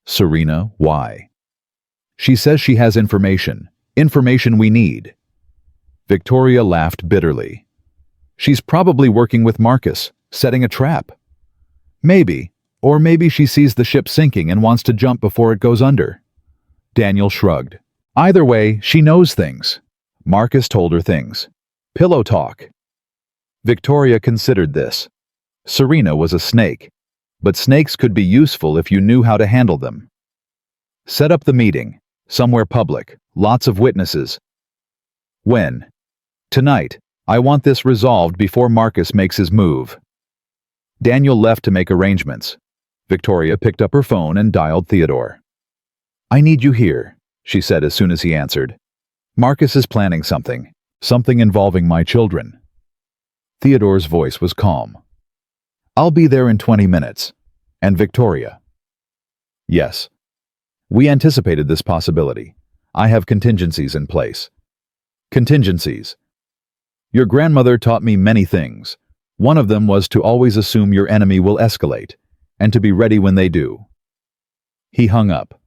Serena, why? She says she has information we need. Victoria laughed bitterly. She's probably working with Marcus, setting a trap. Maybe, or maybe she sees the ship sinking and wants to jump before it goes under. Daniel shrugged. Either way, she knows things. Marcus told her things. Pillow talk. Victoria considered this. Serena was a snake, but snakes could be useful if you knew how to handle them. Set up the meeting, somewhere public, lots of witnesses. When? Tonight. I want this resolved before Marcus makes his move. Daniel left to make arrangements. Victoria picked up her phone and dialed Theodore. I need you here, she said as soon as he answered. Marcus is planning something involving my children. Theodore's voice was calm. I'll be there in 20 minutes. And Victoria? Yes. We anticipated this possibility. I have contingencies in place. Contingencies. Your grandmother taught me many things. One of them was to always assume your enemy will escalate, and to be ready when they do. He hung up.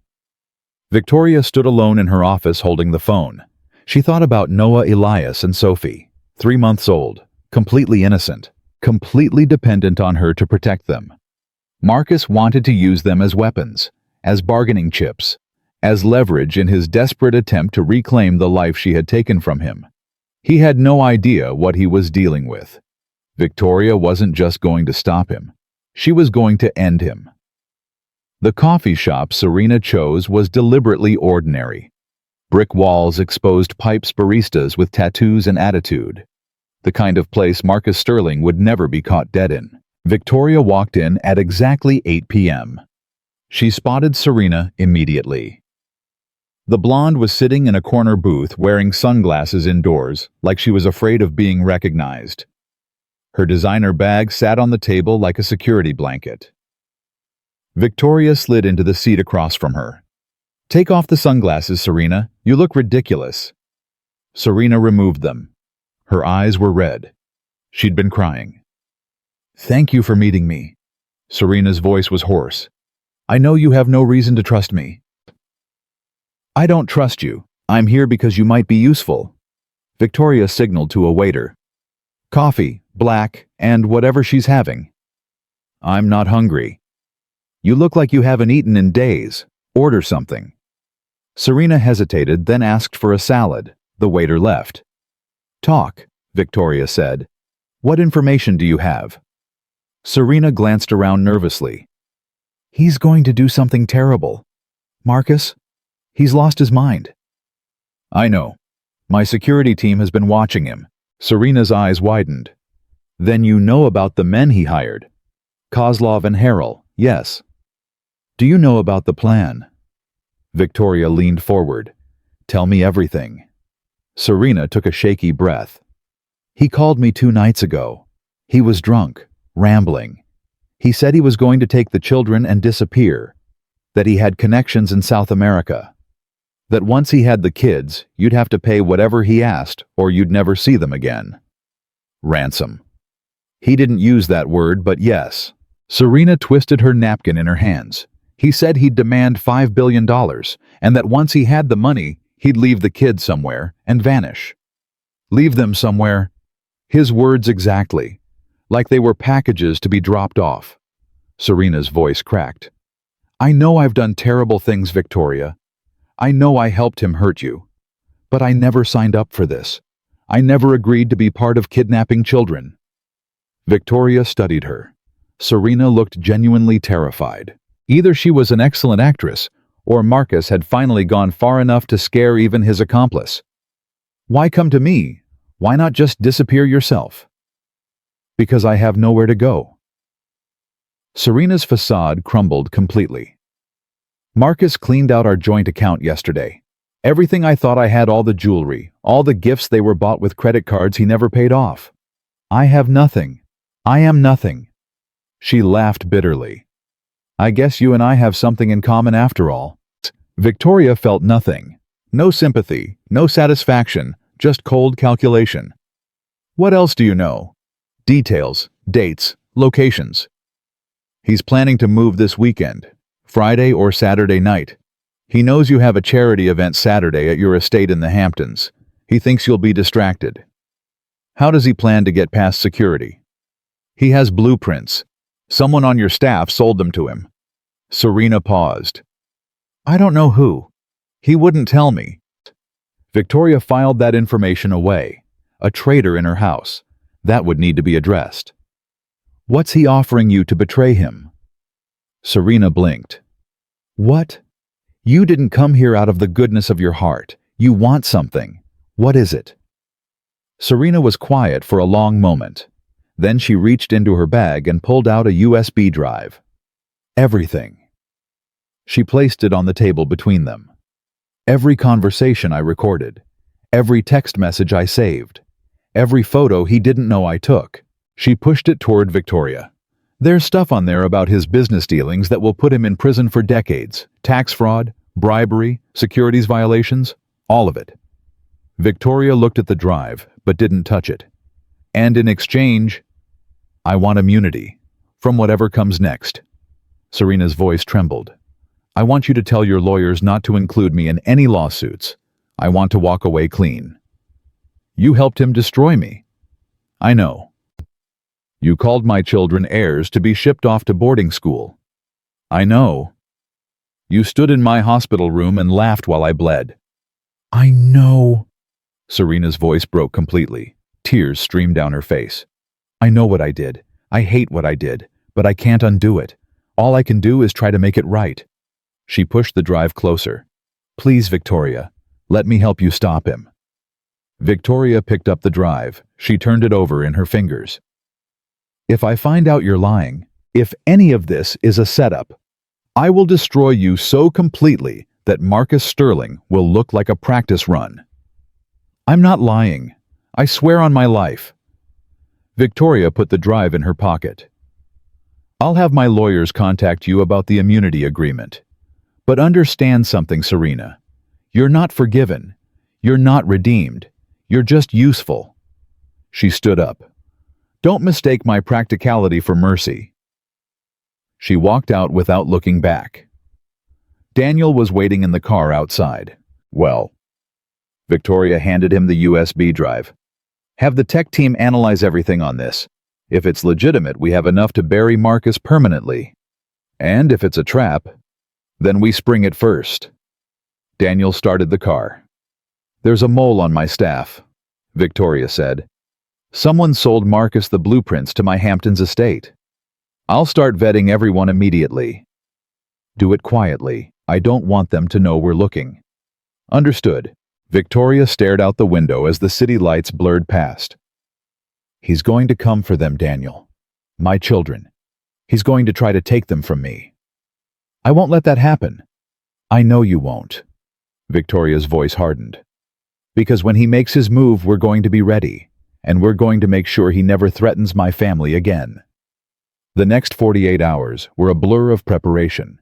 Victoria stood alone in her office holding the phone. She thought about Noah, Elias, and Sophie, 3 months old, completely innocent, completely dependent on her to protect them. Marcus wanted to use them as weapons, as bargaining chips, as leverage in his desperate attempt to reclaim the life she had taken from him. He had no idea what he was dealing with. Victoria wasn't just going to stop him. She was going to end him. The coffee shop Serena chose was deliberately ordinary. Brick walls exposed pipes, baristas with tattoos and attitude. The kind of place Marcus Sterling would never be caught dead in. Victoria walked in at exactly 8 p.m. She spotted Serena immediately. The blonde was sitting in a corner booth wearing sunglasses indoors, like she was afraid of being recognized. Her designer bag sat on the table like a security blanket. Victoria slid into the seat across from her. Take off the sunglasses, Serena. You look ridiculous. Serena removed them. Her eyes were red. She'd been crying. Thank you for meeting me. Serena's voice was hoarse. I know you have no reason to trust me. I don't trust you. I'm here because you might be useful. Victoria signaled to a waiter. Coffee, black, and whatever she's having. I'm not hungry. You look like you haven't eaten in days. Order something. Serena hesitated, then asked for a salad. The waiter left. Talk, Victoria said. What information do you have? Serena glanced around nervously. He's going to do something terrible. Marcus? He's lost his mind. I know. My security team has been watching him. Serena's eyes widened. Then you know about the men he hired. Kozlov and Harrell, yes. Do you know about the plan? Victoria leaned forward. Tell me everything. Serena took a shaky breath. He called me 2 nights ago. He was drunk, rambling. He said he was going to take the children and disappear, that he had connections in South America, that once he had the kids, you'd have to pay whatever he asked or you'd never see them again. Ransom. He didn't use that word, but yes. Serena twisted her napkin in her hands. He said he'd demand $5 billion, and that once he had the money, he'd leave the kids somewhere and vanish. Leave them somewhere. His words exactly. like they were packages to be dropped off. Serena's voice cracked. I know I've done terrible things, Victoria. I know I helped him hurt you. But I never signed up for this. I never agreed to be part of kidnapping children. Victoria studied her. Serena looked genuinely terrified. Either she was an excellent actress, or Marcus had finally gone far enough to scare even his accomplice. Why come to me? Why not just disappear yourself? Because I have nowhere to go. Serena's facade crumbled completely. Marcus cleaned out our joint account yesterday. Everything I thought I had, all the jewelry, all the gifts they were bought with credit cards he never paid off. I have nothing. I am nothing. She laughed bitterly. I guess you and I have something in common after all. Victoria felt nothing. No sympathy, no satisfaction, just cold calculation. What else do you know? Details, dates, locations. He's planning to move this weekend, Friday or Saturday night. He knows you have a charity event Saturday at your estate in the Hamptons. He thinks you'll be distracted. How does he plan to get past security? He has blueprints. Someone on your staff sold them to him. Serena paused. I don't know who. He wouldn't tell me. Victoria filed that information away. A traitor in her house. That would need to be addressed. What's he offering you to betray him? Serena blinked. What? You didn't come here out of the goodness of your heart. You want something. What is it? Serena was quiet for a long moment. Then she reached into her bag and pulled out a USB drive. Everything. She placed it on the table between them. Every conversation I recorded. Every text message I saved. Every photo he didn't know I took. She pushed it toward Victoria. There's stuff on there about his business dealings that will put him in prison for decades. Tax fraud, bribery, securities violations, all of it. Victoria looked at the drive, but didn't touch it. And in exchange, I want immunity from whatever comes next. Serena's voice trembled. I want you to tell your lawyers not to include me in any lawsuits. I want to walk away clean. You helped him destroy me. I know. You called my children heirs to be shipped off to boarding school. I know. You stood in my hospital room and laughed while I bled. I know. Serena's voice broke completely. Tears streamed down her face. I know what I did. I hate what I did, but I can't undo it. All I can do is try to make it right. She pushed the drive closer. Please, Victoria, let me help you stop him. Victoria picked up the drive. She turned it over in her fingers. If I find out you're lying, if any of this is a setup, I will destroy you so completely that Marcus Sterling will look like a practice run. I'm not lying. I swear on my life. Victoria put the drive in her pocket. I'll have my lawyers contact you about the immunity agreement. But understand something, Serena. You're not forgiven. You're not redeemed. You're just useful. She stood up. Don't mistake my practicality for mercy. She walked out without looking back. Daniel was waiting in the car outside. Well, Victoria handed him the USB drive. Have the tech team analyze everything on this. If it's legitimate, we have enough to bury Marcus permanently. And if it's a trap, then we spring it first. Daniel started the car. There's a mole on my staff, Victoria said. Someone sold Marcus the blueprints to my Hamptons estate. I'll start vetting everyone immediately. Do it quietly. I don't want them to know we're looking. Understood. Victoria stared out the window as the city lights blurred past. He's going to come for them, Daniel. My children. He's going to try to take them from me. I won't let that happen. I know you won't. Victoria's voice hardened. Because when he makes his move, we're going to be ready. And we're going to make sure he never threatens my family again. The next 48 hours were a blur of preparation.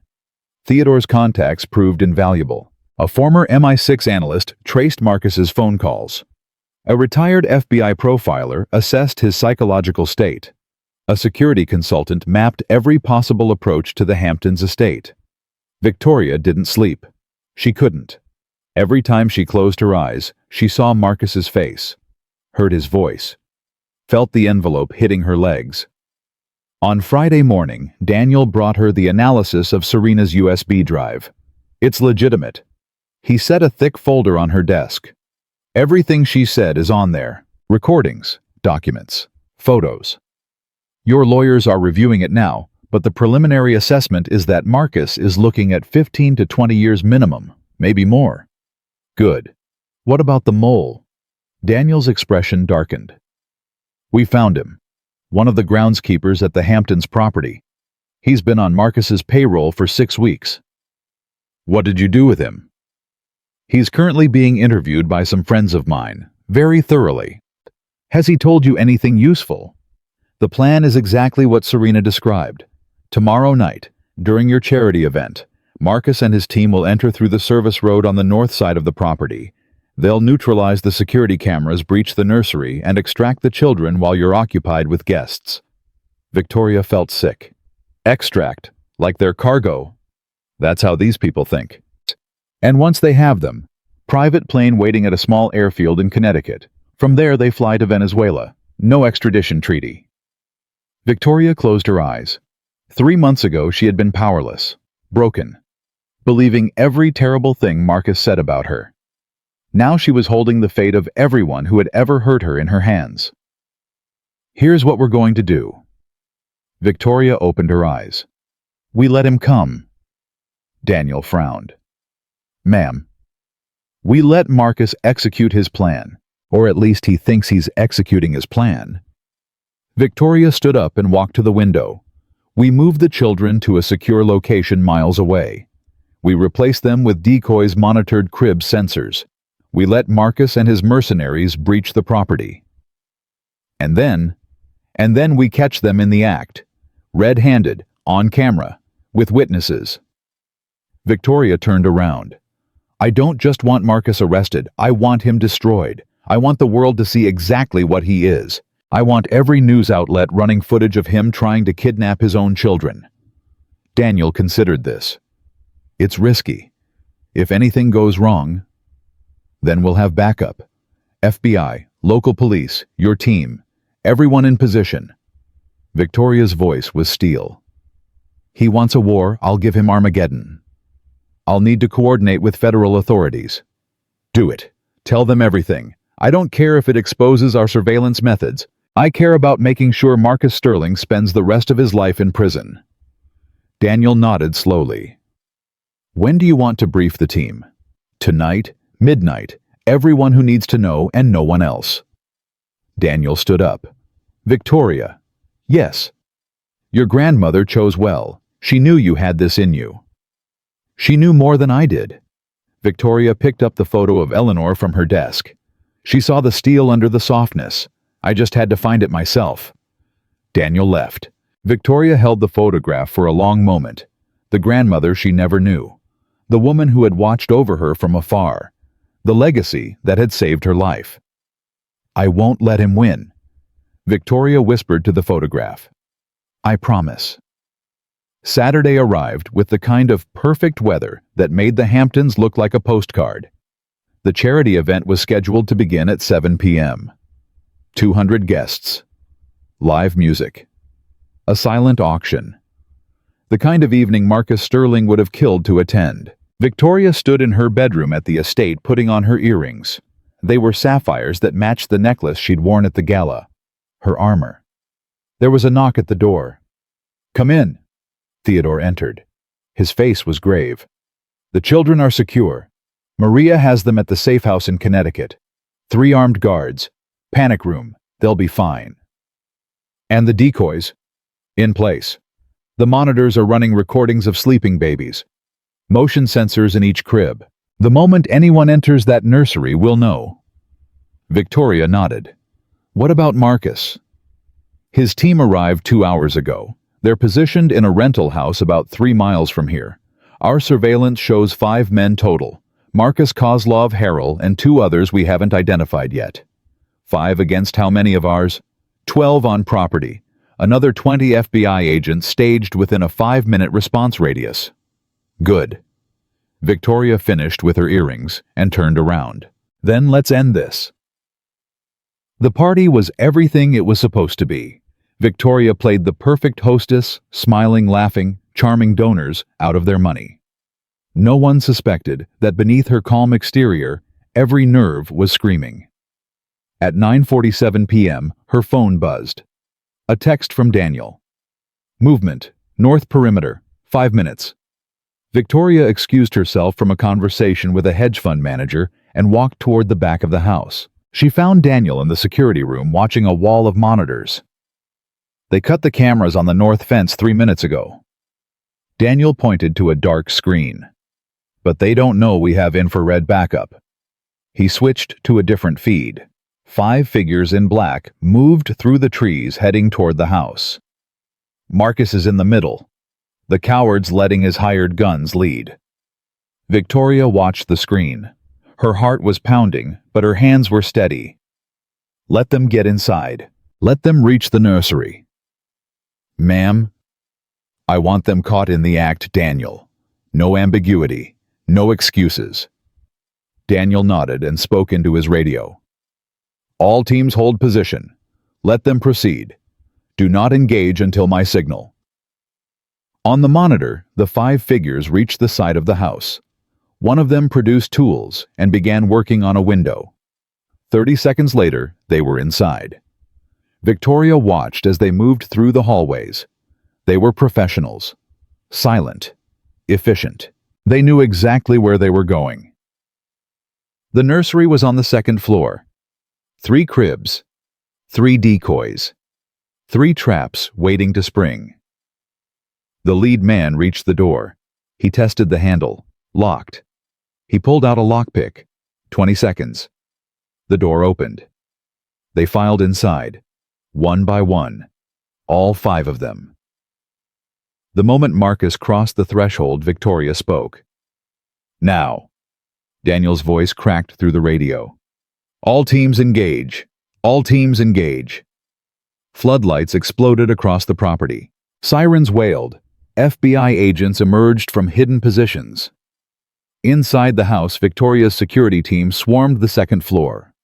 Theodore's contacts proved invaluable. A former MI6 analyst traced Marcus's phone calls. A retired FBI profiler assessed his psychological state. A security consultant mapped every possible approach to the Hamptons estate. Victoria didn't sleep. She couldn't. Every time she closed her eyes, she saw Marcus's face, heard his voice, felt the envelope hitting her legs. On Friday morning, Daniel brought her the analysis of Serena's USB drive. It's legitimate. He set a thick folder on her desk. Everything she said is on there. Recordings, documents, photos. Your lawyers are reviewing it now, but the preliminary assessment is that Marcus is looking at 15 to 20 years minimum, maybe more. Good. What about the mole? Daniel's expression darkened. We found him. One of the groundskeepers at the Hamptons property. He's been on Marcus's payroll for 6 weeks. What did you do with him? He's currently being interviewed by some friends of mine, very thoroughly. Has he told you anything useful? The plan is exactly what Serena described. Tomorrow night, during your charity event, Marcus and his team will enter through the service road on the north side of the property. They'll neutralize the security cameras, breach the nursery, and extract the children while you're occupied with guests. Victoria felt sick. Extract, like their cargo. That's how these people think. And once they have them, private plane waiting at a small airfield in Connecticut. From there they fly to Venezuela. No extradition treaty. Victoria closed her eyes. 3 months ago she had been powerless, broken, believing every terrible thing Marcus said about her. Now she was holding the fate of everyone who had ever hurt her in her hands. Here's what we're going to do. Victoria opened her eyes. We let him come. Daniel frowned. Ma'am, we let Marcus execute his plan, or at least he thinks he's executing his plan. Victoria stood up and walked to the window. We moved the children to a secure location miles away. We replaced them with decoys monitored crib sensors. We let Marcus and his mercenaries breach the property. And then we catch them in the act, red-handed, on camera, with witnesses. Victoria turned around. I don't just want Marcus arrested, I want him destroyed. I want the world to see exactly what he is. I want every news outlet running footage of him trying to kidnap his own children. Daniel considered this. It's risky. If anything goes wrong, then we'll have backup. FBI, local police, your team, everyone in position. Victoria's voice was steel. He wants a war, I'll give him Armageddon. I'll need to coordinate with federal authorities. Do it. Tell them everything. I don't care if it exposes our surveillance methods. I care about making sure Marcus Sterling spends the rest of his life in prison. Daniel nodded slowly. When do you want to brief the team? Tonight? Midnight? Everyone who needs to know and no one else. Daniel stood up. Victoria. Yes. Your grandmother chose well. She knew you had this in you. She knew more than I did. Victoria picked up the photo of Eleanor from her desk. She saw the steel under the softness. I just had to find it myself. Daniel left. Victoria held the photograph for a long moment. The grandmother she never knew. The woman who had watched over her from afar. The legacy that had saved her life. I won't let him win. Victoria whispered to the photograph. I promise. Saturday arrived with the kind of perfect weather that made the Hamptons look like a postcard. The charity event was scheduled to begin at 7 p.m. 200 guests. Live music. A silent auction. The kind of evening Marcus Sterling would have killed to attend. Victoria stood in her bedroom at the estate putting on her earrings. They were sapphires that matched the necklace she'd worn at the gala. Her armor. There was a knock at the door. Come in. Theodore entered. His face was grave. The children are secure. Maria has them at the safe house in Connecticut. 3 armed guards. Panic room. They'll be fine. And the decoys? In place. The monitors are running recordings of sleeping babies. Motion sensors in each crib. The moment anyone enters that nursery, we'll know. Victoria nodded. What about Marcus? His team arrived 2 hours ago. They're positioned in a rental house about 3 miles from here. Our surveillance shows 5 men total. Marcus Kozlov Harrell and 2 others we haven't identified yet. 5 against how many of ours? 12 on property. Another 20 FBI agents staged within a 5-minute response radius. Good. Victoria finished with her earrings and turned around. Then let's end this. The party was everything it was supposed to be. Victoria played the perfect hostess, smiling, laughing, charming donors out of their money. No one suspected that beneath her calm exterior, every nerve was screaming. At 9:47 p.m., her phone buzzed. A text from Daniel. Movement, North Perimeter, 5 minutes. Victoria excused herself from a conversation with a hedge fund manager and walked toward the back of the house. She found Daniel in the security room watching a wall of monitors. They cut the cameras on the north fence 3 minutes ago. Daniel pointed to a dark screen. But they don't know we have infrared backup. He switched to a different feed. 5 figures in black moved through the trees heading toward the house. Marcus is in the middle, the cowards letting his hired guns lead. Victoria watched the screen. Her heart was pounding, but her hands were steady. Let them get inside. Let them reach the nursery. Ma'am, I want them caught in the act, Daniel. No ambiguity, no excuses. Daniel nodded and spoke into his radio. All teams hold position. Let them proceed. Do not engage until my signal. On the monitor, the 5 figures reached the side of the house. One of them produced tools and began working on a window. 30 seconds later, they were inside. Victoria watched as they moved through the hallways. They were professionals. Silent. Efficient. They knew exactly where they were going. The nursery was on the 2nd floor. 3 cribs. 3 decoys. 3 traps waiting to spring. The lead man reached the door. He tested the handle. Locked. He pulled out a lockpick. 20 seconds. The door opened. They filed inside, one by one, all 5 of them. The moment Marcus crossed the threshold, Victoria spoke. Now. Daniel's voice cracked through the radio. All teams engage. All teams engage. Floodlights exploded across the property. Sirens wailed. FBI agents emerged from hidden positions. Inside the house, Victoria's security team swarmed the 2nd floor.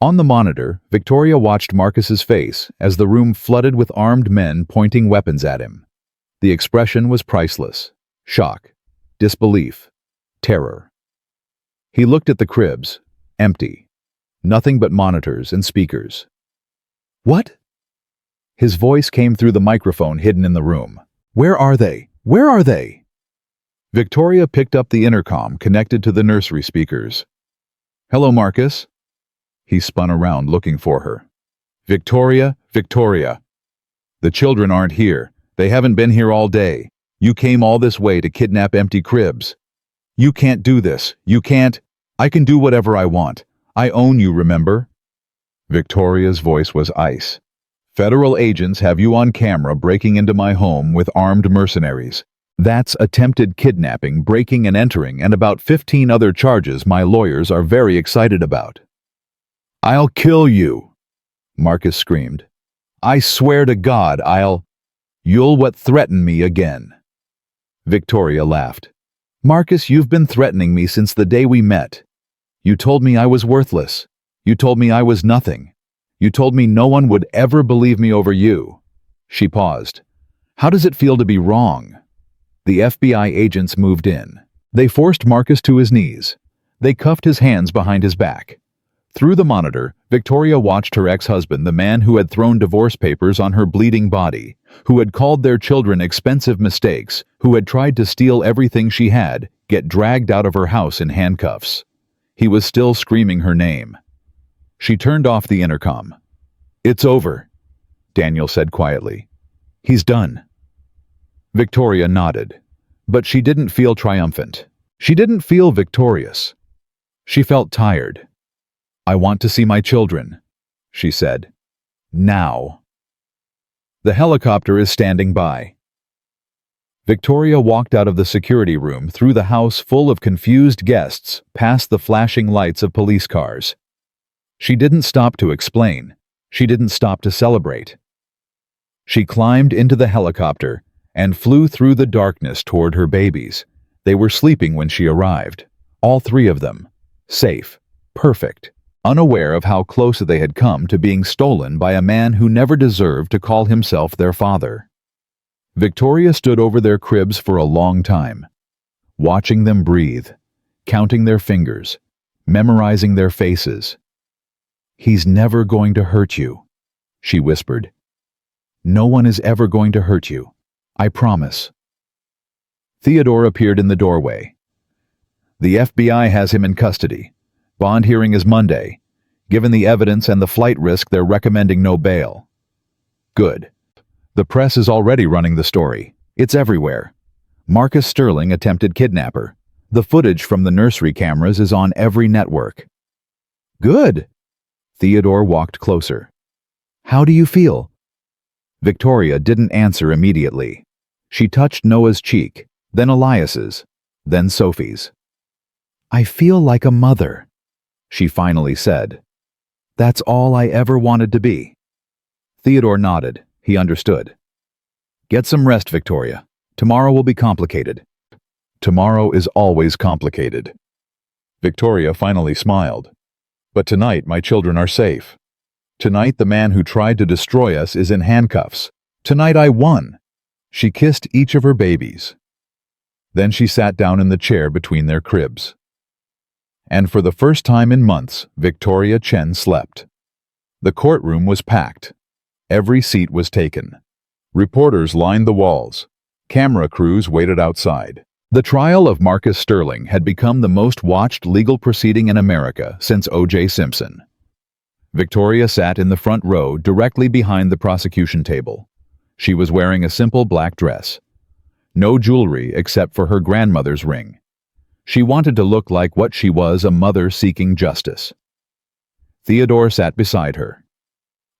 On the monitor, Victoria watched Marcus's face as the room flooded with armed men pointing weapons at him. The expression was priceless. Shock, disbelief, terror. He looked at the cribs, empty. Nothing but monitors and speakers. What? His voice came through the microphone hidden in the room. Where are they? Where are they? Victoria picked up the intercom connected to the nursery speakers. Hello, Marcus. He spun around looking for her. Victoria, Victoria. The children aren't here. They haven't been here all day. You came all this way to kidnap empty cribs. You can't do this. You can't. I can do whatever I want. I own you, remember? Victoria's voice was ice. Federal agents have you on camera breaking into my home with armed mercenaries. That's attempted kidnapping, breaking and entering, and about 15 other charges my lawyers are very excited about. I'll kill you, Marcus screamed. I swear to God, You'll what threaten me again. Victoria laughed. Marcus, you've been threatening me since the day we met. You told me I was worthless. You told me I was nothing. You told me no one would ever believe me over you. She paused. How does it feel to be wrong? The FBI agents moved in. They forced Marcus to his knees. They cuffed his hands behind his back. Through the monitor, Victoria watched her ex-husband, the man who had thrown divorce papers on her bleeding body, who had called their children expensive mistakes, who had tried to steal everything she had, get dragged out of her house in handcuffs. He was still screaming her name. She turned off the intercom. It's over, Daniel said quietly. He's done. Victoria nodded, but she didn't feel triumphant. She didn't feel victorious. She felt tired. I want to see my children, she said. Now. The helicopter is standing by. Victoria walked out of the security room through the house full of confused guests, past the flashing lights of police cars. She didn't stop to explain. She didn't stop to celebrate. She climbed into the helicopter and flew through the darkness toward her babies. They were sleeping when she arrived. All 3 of them. Safe. Perfect. unaware of how close they had come to being stolen by a man who never deserved to call himself their father. Victoria stood over their cribs for a long time, watching them breathe, counting their fingers, memorizing their faces. "He's never going to hurt you," she whispered. "No one is ever going to hurt you. I promise." Theodore appeared in the doorway. "The FBI has him in custody. Bond hearing is Monday. Given the evidence and the flight risk, they're recommending no bail." "Good. The press is already running the story. It's everywhere. Marcus Sterling attempted kidnapper. The footage from the nursery cameras is on every network." "Good." Theodore walked closer. "How do you feel?" Victoria didn't answer immediately. She touched Noah's cheek, then Elias's, then Sophie's. "I feel like a mother," she finally said. "That's all I ever wanted to be." Theodore nodded. He understood. "Get some rest, Victoria. Tomorrow will be complicated." "Tomorrow is always complicated." Victoria finally smiled. "But tonight my children are safe. Tonight the man who tried to destroy us is in handcuffs. Tonight I won." She kissed each of her babies. Then she sat down in the chair between their cribs. And for the first time in months, Victoria Chen slept. The courtroom was packed. Every seat was taken. Reporters lined the walls. Camera crews waited outside. The trial of Marcus Sterling had become the most watched legal proceeding in America since O.J. Simpson. Victoria sat in the front row directly behind the prosecution table. She was wearing a simple black dress. No jewelry except for her grandmother's ring. She wanted to look like what she was, a mother seeking justice. Theodore sat beside her.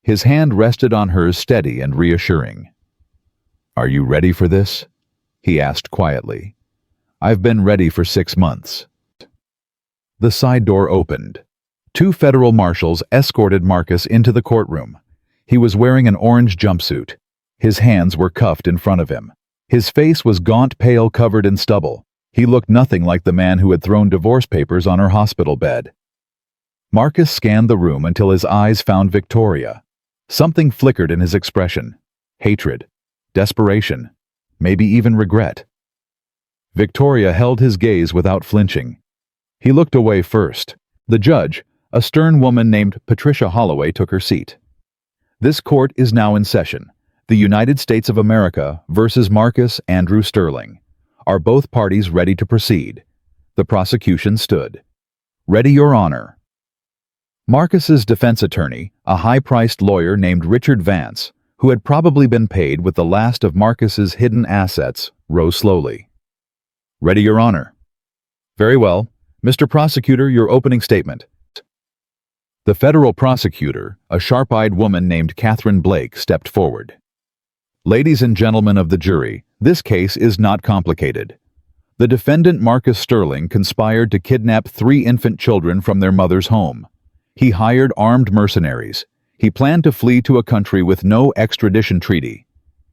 His hand rested on hers, steady and reassuring. "Are you ready for this?" he asked quietly. "I've been ready for 6 months." The side door opened. 2 federal marshals escorted Marcus into the courtroom. He was wearing an orange jumpsuit. His hands were cuffed in front of him. His face was gaunt, pale, covered in stubble. He looked nothing like the man who had thrown divorce papers on her hospital bed. Marcus scanned the room until his eyes found Victoria. Something flickered in his expression. Hatred, desperation, maybe even regret. Victoria held his gaze without flinching. He looked away first. The judge, a stern woman named Patricia Holloway, took her seat. "This court is now in session. The United States of America versus Marcus Andrew Sterling. Are both parties ready to proceed?" The prosecution stood. "Ready, Your Honor." Marcus's defense attorney, a high-priced lawyer named Richard Vance, who had probably been paid with the last of Marcus's hidden assets, rose slowly. "Ready, Your Honor." "Very well. Mr. Prosecutor, your opening statement." The federal prosecutor, a sharp-eyed woman named Catherine Blake, stepped forward. "Ladies and gentlemen of the jury, this case is not complicated. The defendant Marcus Sterling conspired to kidnap 3 infant children from their mother's home. He hired armed mercenaries. He planned to flee to a country with no extradition treaty.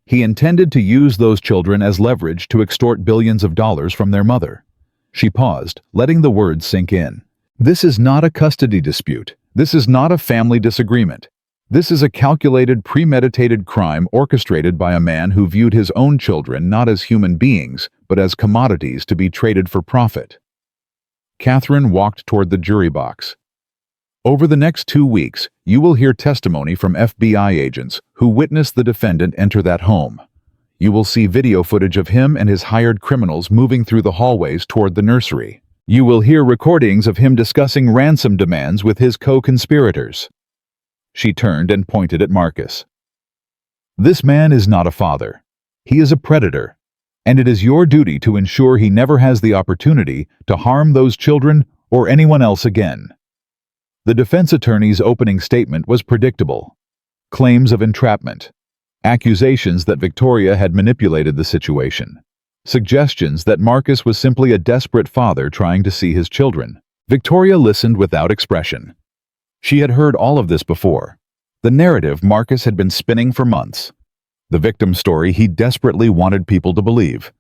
He intended to use those children as leverage to extort billions of dollars from their mother." She paused, letting the words sink in. "This is not a custody dispute. This is not a family disagreement. This is a calculated, premeditated crime orchestrated by a man who viewed his own children not as human beings, but as commodities to be traded for profit." Catherine walked toward the jury box. "Over the next 2 weeks, you will hear testimony from FBI agents who witnessed the defendant enter that home. You will see video footage of him and his hired criminals moving through the hallways toward the nursery. You will hear recordings of him discussing ransom demands with his co-conspirators." She turned and pointed at Marcus. "This man is not a father. He is a predator, and it is your duty to ensure he never has the opportunity to harm those children or anyone else again." The defense attorney's opening statement was predictable. Claims of entrapment. Accusations that Victoria had manipulated the situation. Suggestions that Marcus was simply a desperate father trying to see his children. Victoria listened without expression. She had heard all of this before. The narrative Marcus had been spinning for months. The victim story he desperately wanted people to believe.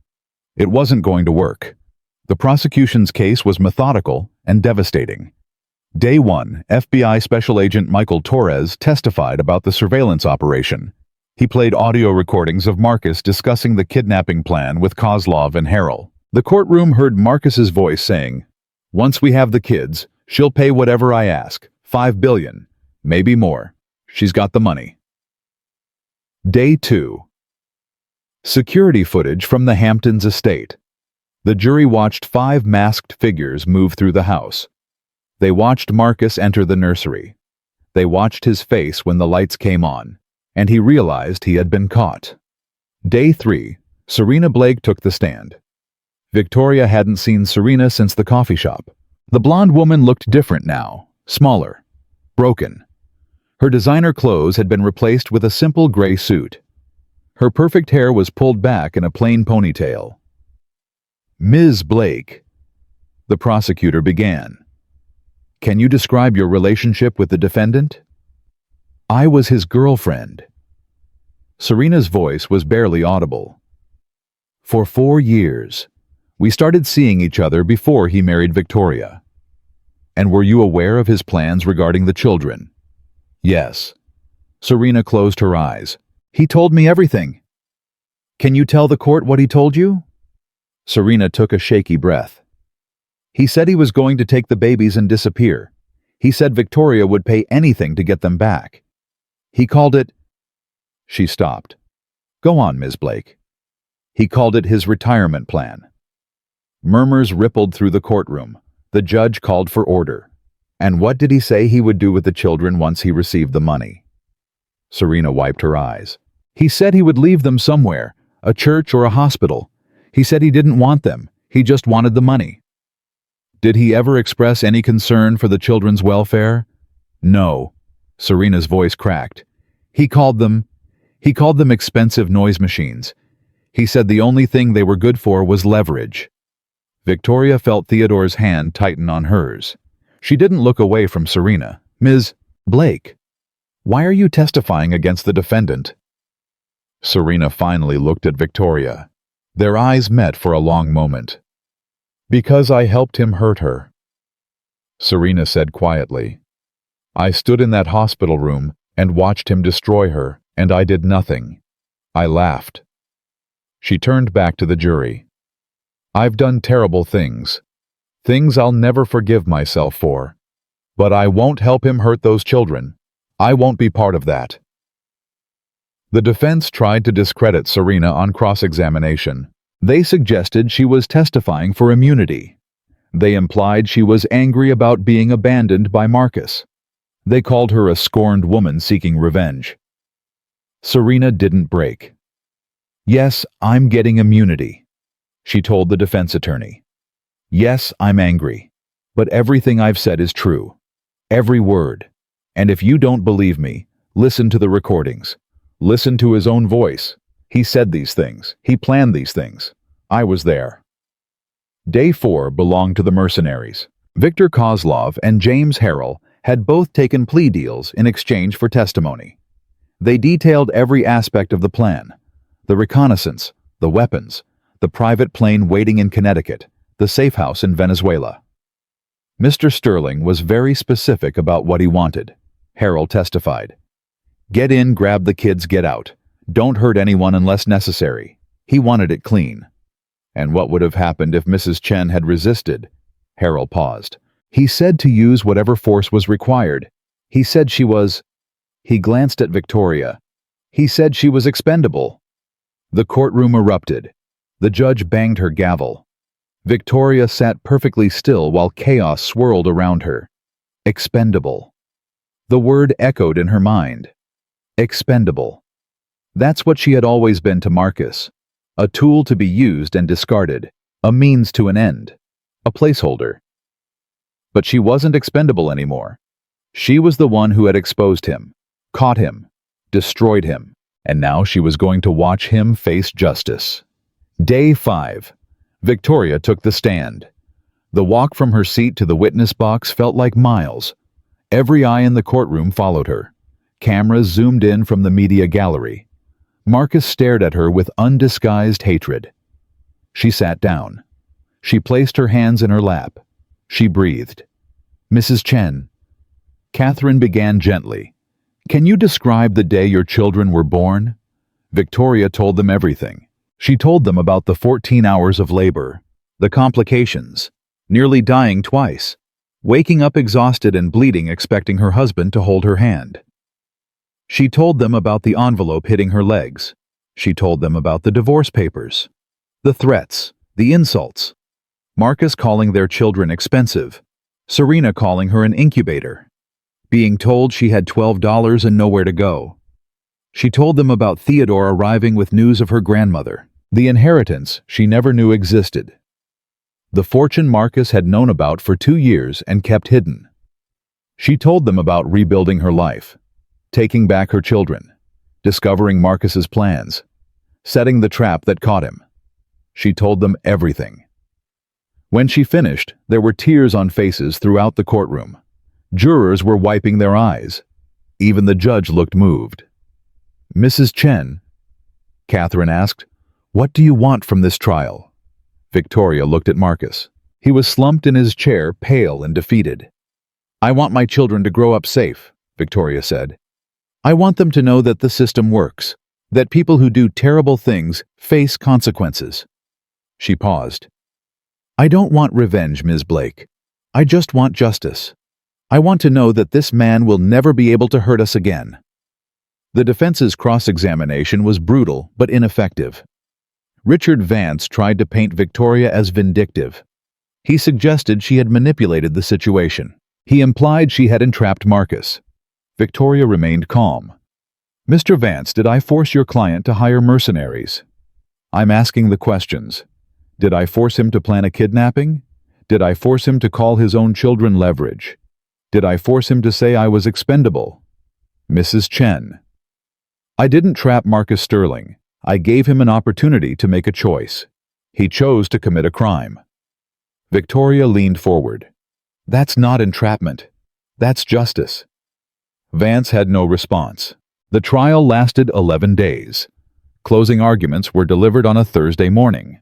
It wasn't going to work. The prosecution's case was methodical and devastating. Day 1, FBI Special Agent Michael Torres testified about the surveillance operation. He played audio recordings of Marcus discussing the kidnapping plan with Kozlov and Harrell. The courtroom heard Marcus's voice saying, "Once we have the kids, she'll pay whatever I ask, $5 billion, maybe more. She's got the money." Day 2. Security footage from the Hamptons estate. The jury watched 5 masked figures move through the house. They watched Marcus enter the nursery. They watched his face when the lights came on, and he realized he had been caught. Day 3. Serena Blake took the stand. Victoria hadn't seen Serena since the coffee shop. The blonde woman looked different now, smaller, broken. Her designer clothes had been replaced with a simple gray suit. Her perfect hair was pulled back in a plain ponytail. "Ms. Blake," the prosecutor began, "can you describe your relationship with the defendant?" "I was his girlfriend." Serena's voice was barely audible. "For 4 years. We started seeing each other before he married Victoria." "And were you aware of his plans regarding the children?" "Yes." Serena closed her eyes. "He told me everything." "Can you tell the court what he told you?" Serena took a shaky breath. "He said he was going to take the babies and disappear. He said Victoria would pay anything to get them back. He called it—" She stopped. "Go on, Ms. Blake." "He called it his retirement plan." Murmurs rippled through the courtroom. The judge called for order. "And what did he say he would do with the children once he received the money?" Serena wiped her eyes. "He said he would leave them somewhere, a church or a hospital. He said he didn't want them, he just wanted the money." "Did he ever express any concern for the children's welfare?" "No." Serena's voice cracked. He called them expensive noise machines. He said the only thing they were good for was leverage." Victoria felt Theodore's hand tighten on hers. She didn't look away from Serena. "Ms. Blake, why are you testifying against the defendant?" Serena finally looked at Victoria. Their eyes met for a long moment. "Because I helped him hurt her," Serena said quietly. "I stood in that hospital room and watched him destroy her, and I did nothing. I laughed." She turned back to the jury. "I've done terrible things. Things I'll never forgive myself for. But I won't help him hurt those children. I won't be part of that." The defense tried to discredit Serena on cross-examination. They suggested she was testifying for immunity. They implied she was angry about being abandoned by Marcus. They called her a scorned woman seeking revenge. Serena didn't break. "Yes, I'm getting immunity," she told the defense attorney. "Yes, I'm angry. But everything I've said is true. Every word. And if you don't believe me, listen to the recordings. Listen to his own voice. He said these things. He planned these things. I was there." Day 4 belonged to the mercenaries. Victor Kozlov and James Harrell had both taken plea deals in exchange for testimony. They detailed every aspect of the plan: the reconnaissance, the weapons, the private plane waiting in Connecticut, the safe house in Venezuela. Mr. Sterling was very specific about what he wanted. Harrell testified. "Get in, grab the kids, get out. Don't hurt anyone unless necessary." He wanted it clean. "And what would have happened if Mrs. Chen had resisted?" Harrell paused. "He said to use whatever force was required. He said she was—" He glanced at Victoria. "He said she was expendable." The courtroom erupted. The judge banged her gavel. Victoria sat perfectly still while chaos swirled around her. Expendable. The word echoed in her mind. Expendable. That's what she had always been to Marcus. A tool to be used and discarded. A means to an end. A placeholder. But she wasn't expendable anymore. She was the one who had exposed him, caught him, destroyed him, and now she was going to watch him face justice. Day 5. Victoria took the stand. The walk from her seat to the witness box felt like miles. Every eye in the courtroom followed her. Cameras zoomed in from the media gallery. Marcus stared at her with undisguised hatred. She sat down. She placed her hands in her lap. She breathed. "Mrs. Chen, Catherine began gently. "Can you describe the day your children were born?" Victoria told them everything. She told them about the 14 hours of labor, the complications, nearly dying twice, waking up exhausted and bleeding expecting her husband to hold her hand. She told them about the envelope hitting her legs. She told them about the divorce papers, the threats, the insults, Marcus calling their children expensive, Serena calling her an incubator, being told she had $12 and nowhere to go. She told them about Theodore arriving with news of her grandmother, the inheritance she never knew existed, the fortune Marcus had known about for 2 years and kept hidden. She told them about rebuilding her life, taking back her children, discovering Marcus's plans, setting the trap that caught him. She told them everything. When she finished, there were tears on faces throughout the courtroom. Jurors were wiping their eyes. Even the judge looked moved. "Mrs. Chen," Catherine asked, "what do you want from this trial?" Victoria looked at Marcus. He was slumped in his chair, pale and defeated. "I want my children to grow up safe," Victoria said. "I want them to know that the system works, that people who do terrible things face consequences." She paused. "I don't want revenge, Ms. Blake. I just want justice. I want to know that this man will never be able to hurt us again." The defense's cross-examination was brutal but ineffective. Richard Vance tried to paint Victoria as vindictive. He suggested she had manipulated the situation. He implied she had entrapped Marcus. Victoria remained calm. "Mr. Vance, did I force your client to hire mercenaries?" "I'm asking the questions. Did I force him to plan a kidnapping? Did I force him to call his own children leverage? Did I force him to say I was expendable?" "Mrs. Chen." "I didn't trap Marcus Sterling. I gave him an opportunity to make a choice. He chose to commit a crime." Victoria leaned forward. "That's not entrapment. That's justice." Vance had no response. The trial lasted 11 days. Closing arguments were delivered on a Thursday morning.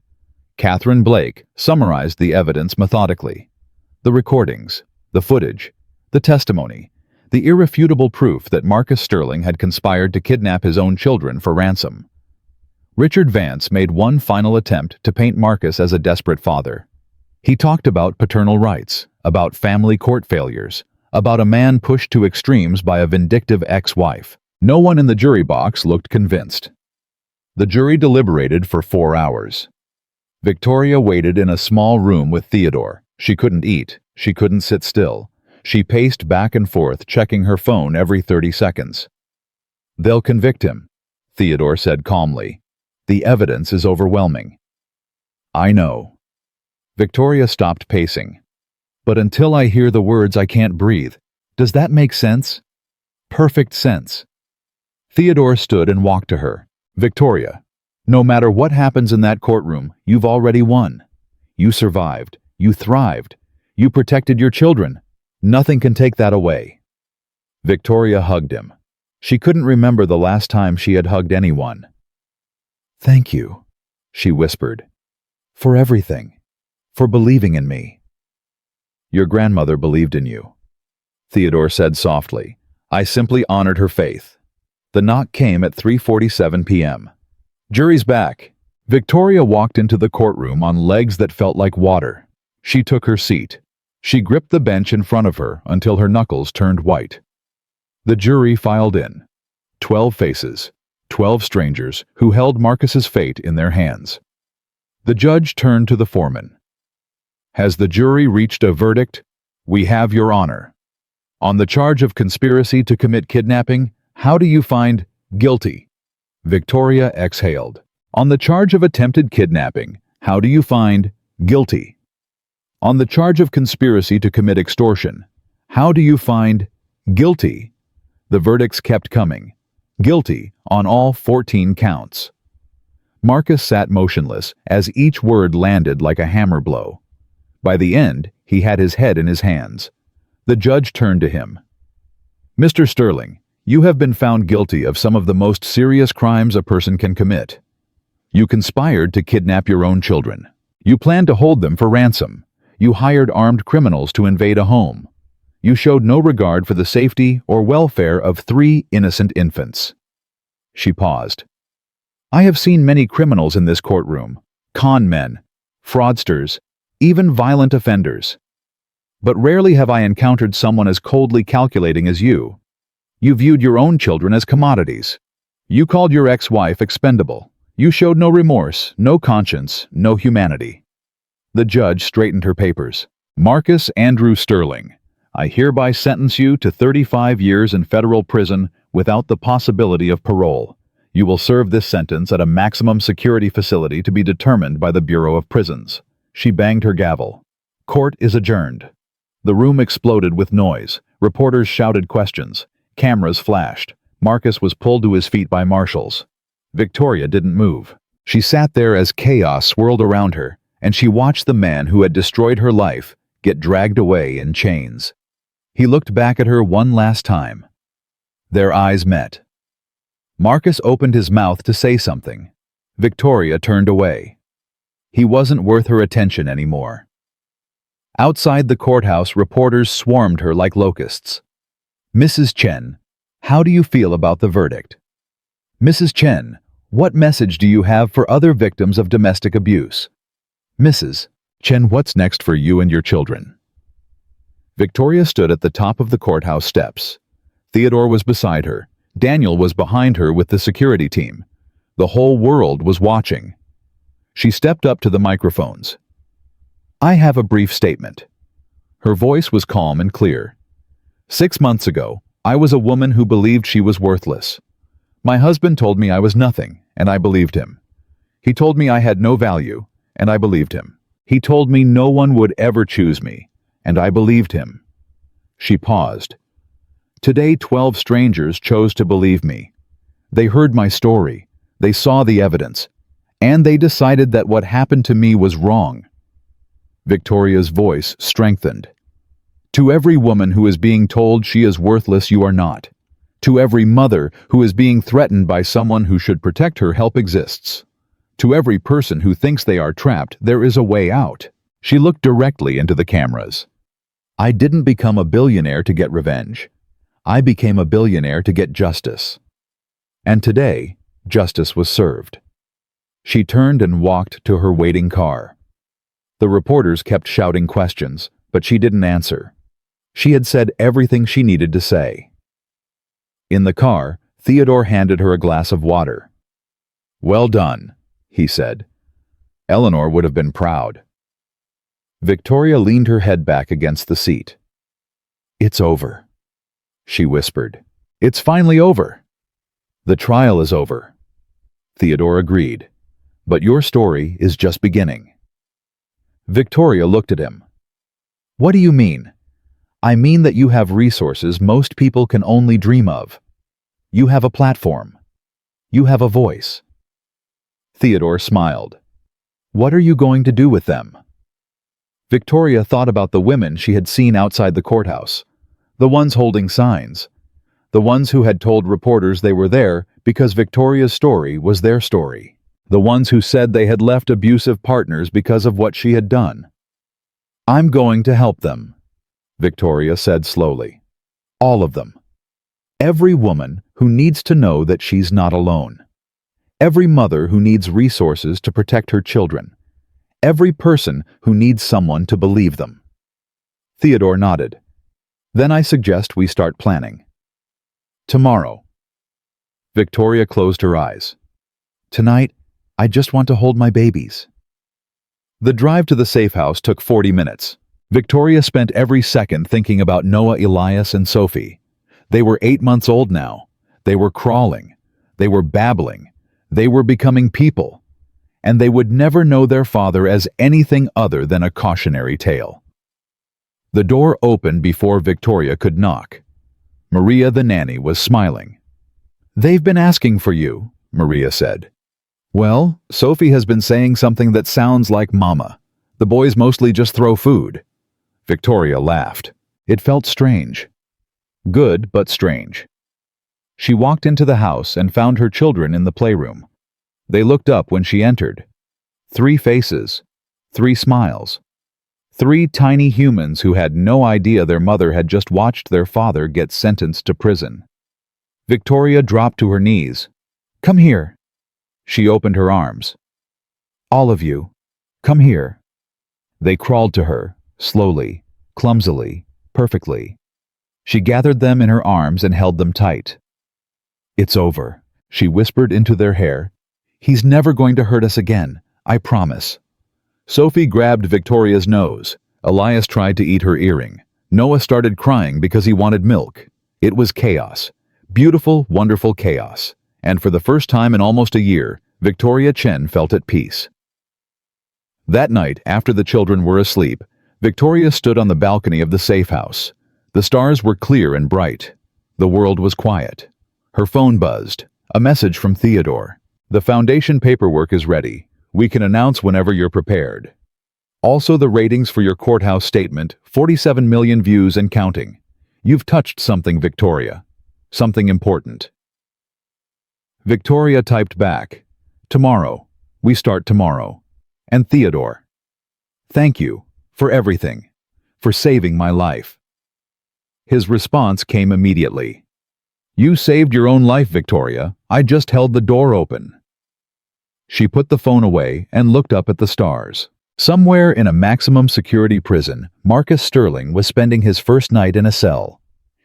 Catherine Blake summarized the evidence methodically. The recordings, the footage, the testimony, the irrefutable proof that Marcus Sterling had conspired to kidnap his own children for ransom. Richard Vance made one final attempt to paint Marcus as a desperate father. He talked about paternal rights, about family court failures, about a man pushed to extremes by a vindictive ex-wife. No one in the jury box looked convinced. The jury deliberated for 4 hours. Victoria waited in a small room with Theodore. She couldn't eat. She couldn't sit still. She paced back and forth, checking her phone every 30 seconds. "They'll convict him," Theodore said calmly. "The evidence is overwhelming." "I know." Victoria stopped pacing. "But until I hear the words, I can't breathe. Does that make sense?" "Perfect sense." Theodore stood and walked to her. "Victoria, no matter what happens in that courtroom, you've already won. You survived. You thrived. You protected your children. Nothing can take that away." Victoria hugged him. She couldn't remember the last time she had hugged anyone. "Thank you," she whispered, "for everything, for believing in me." "Your grandmother believed in you," Theodore said softly. "I simply honored her faith." The knock came at 3:47 p.m. "Jury's back." Victoria walked into the courtroom on legs that felt like water. She took her seat. She gripped the bench in front of her until her knuckles turned white. The jury filed in. 12 faces, 12 strangers who held Marcus's fate in their hands. The judge turned to the foreman. "Has the jury reached a verdict?" "We have, Your Honor." "On the charge of conspiracy to commit kidnapping, how do you find guilty?" Victoria exhaled. "On the charge of attempted kidnapping, how do you find guilty?" "On the charge of conspiracy to commit extortion, how do you find guilty?" The verdicts kept coming. Guilty on all 14 counts. Marcus sat motionless as each word landed like a hammer blow. By the end, he had his head in his hands. The judge turned to him. "Mr. Sterling, you have been found guilty of some of the most serious crimes a person can commit. You conspired to kidnap your own children. You planned to hold them for ransom. You hired armed criminals to invade a home. You showed no regard for the safety or welfare of 3 innocent infants." She paused. "I have seen many criminals in this courtroom, con men, fraudsters, even violent offenders. But rarely have I encountered someone as coldly calculating as you. You viewed your own children as commodities. You called your ex-wife expendable. You showed no remorse, no conscience, no humanity." The judge straightened her papers. "Marcus Andrew Sterling, I hereby sentence you to 35 years in federal prison without the possibility of parole. You will serve this sentence at a maximum security facility to be determined by the Bureau of Prisons." She banged her gavel. "Court is adjourned." The room exploded with noise. Reporters shouted questions. Cameras flashed. Marcus was pulled to his feet by marshals. Victoria didn't move. She sat there as chaos swirled around her, and she watched the man who had destroyed her life get dragged away in chains. He looked back at her one last time. Their eyes met. Marcus opened his mouth to say something. Victoria turned away. He wasn't worth her attention anymore. Outside the courthouse, reporters swarmed her like locusts. "Mrs. Chen, how do you feel about the verdict? Mrs. Chen, what message do you have for other victims of domestic abuse? Mrs. Chen, what's next for you and your children?" Victoria stood at the top of the courthouse steps. Theodore was beside her. Daniel was behind her with the security team. The whole world was watching. She stepped up to the microphones. "I have a brief statement." Her voice was calm and clear. 6 months ago, I was a woman who believed she was worthless. My husband told me I was nothing, and I believed him. He told me I had no value, and I believed him. He told me no one would ever choose me, and I believed him. She paused. Today, 12 strangers chose to believe me. They heard my story, they saw the evidence, and they decided that what happened to me was wrong. Victoria's voice strengthened. To every woman who is being told she is worthless, you are not. To every mother who is being threatened by someone who should protect her, help exists. To every person who thinks they are trapped, there is a way out. She looked directly into the cameras. I didn't become a billionaire to get revenge. I became a billionaire to get justice. And today, justice was served. She turned and walked to her waiting car. The reporters kept shouting questions, but she didn't answer. She had said everything she needed to say. In the car, Theodore handed her a glass of water. "Well done," he said. Eleanor would have been proud. Victoria leaned her head back against the seat. "It's over," she whispered. "It's finally over. The trial is over." Theodore agreed. "But your story is just beginning." Victoria looked at him. "What do you mean?" "I mean that you have resources most people can only dream of. You have a platform. You have a voice." Theodore smiled. "What are you going to do with them?" Victoria thought about the women she had seen outside the courthouse, the ones holding signs, the ones who had told reporters they were there because Victoria's story was their story, the ones who said they had left abusive partners because of what she had done. "I'm going to help them," Victoria said slowly. "All of them. Every woman who needs to know that she's not alone. Every mother who needs resources to protect her children. Every person who needs someone to believe them." Theodore nodded. "Then I suggest we start planning. Tomorrow." Victoria closed her eyes. "Tonight, I just want to hold my babies." The drive to the safe house took 40 minutes. Victoria spent every second thinking about Noah, Elias, and Sophie. They were 8 months old now. They were crawling. They were babbling. They were becoming people. And they would never know their father as anything other than a cautionary tale. The door opened before Victoria could knock. Maria, the nanny, was smiling. "They've been asking for you," Maria said. "Well, Sophie has been saying something that sounds like mama. The boys mostly just throw food." Victoria laughed. It felt strange. Good, but strange. She walked into the house and found her children in the playroom. They looked up when she entered. 3 faces, 3 smiles. Three tiny humans who had no idea their mother had just watched their father get sentenced to prison. Victoria dropped to her knees. "Come here." She opened her arms. "All of you, come here." They crawled to her, slowly, clumsily, perfectly. She gathered them in her arms and held them tight. "It's over," she whispered into their hair. "He's never going to hurt us again, I promise." Sophie grabbed Victoria's nose. Elias tried to eat her earring. Noah started crying because he wanted milk. It was chaos. Beautiful, wonderful chaos. And for the first time in almost a year, Victoria Chen felt at peace. That night, after the children were asleep, Victoria stood on the balcony of the safe house. The stars were clear and bright. The world was quiet. Her phone buzzed. A message from Theodore. "The foundation paperwork is ready. We can announce whenever you're prepared. Also the ratings for your courthouse statement, 47 million views and counting. You've touched something, Victoria. Something important." Victoria typed back, "Tomorrow. We start tomorrow." And Theodore, "Thank you for everything, for saving my life." His response came immediately. "You saved your own life, Victoria. I just held the door open." She put the phone away and looked up at the stars. Somewhere in a maximum security prison, Marcus Sterling was spending his first night in a cell.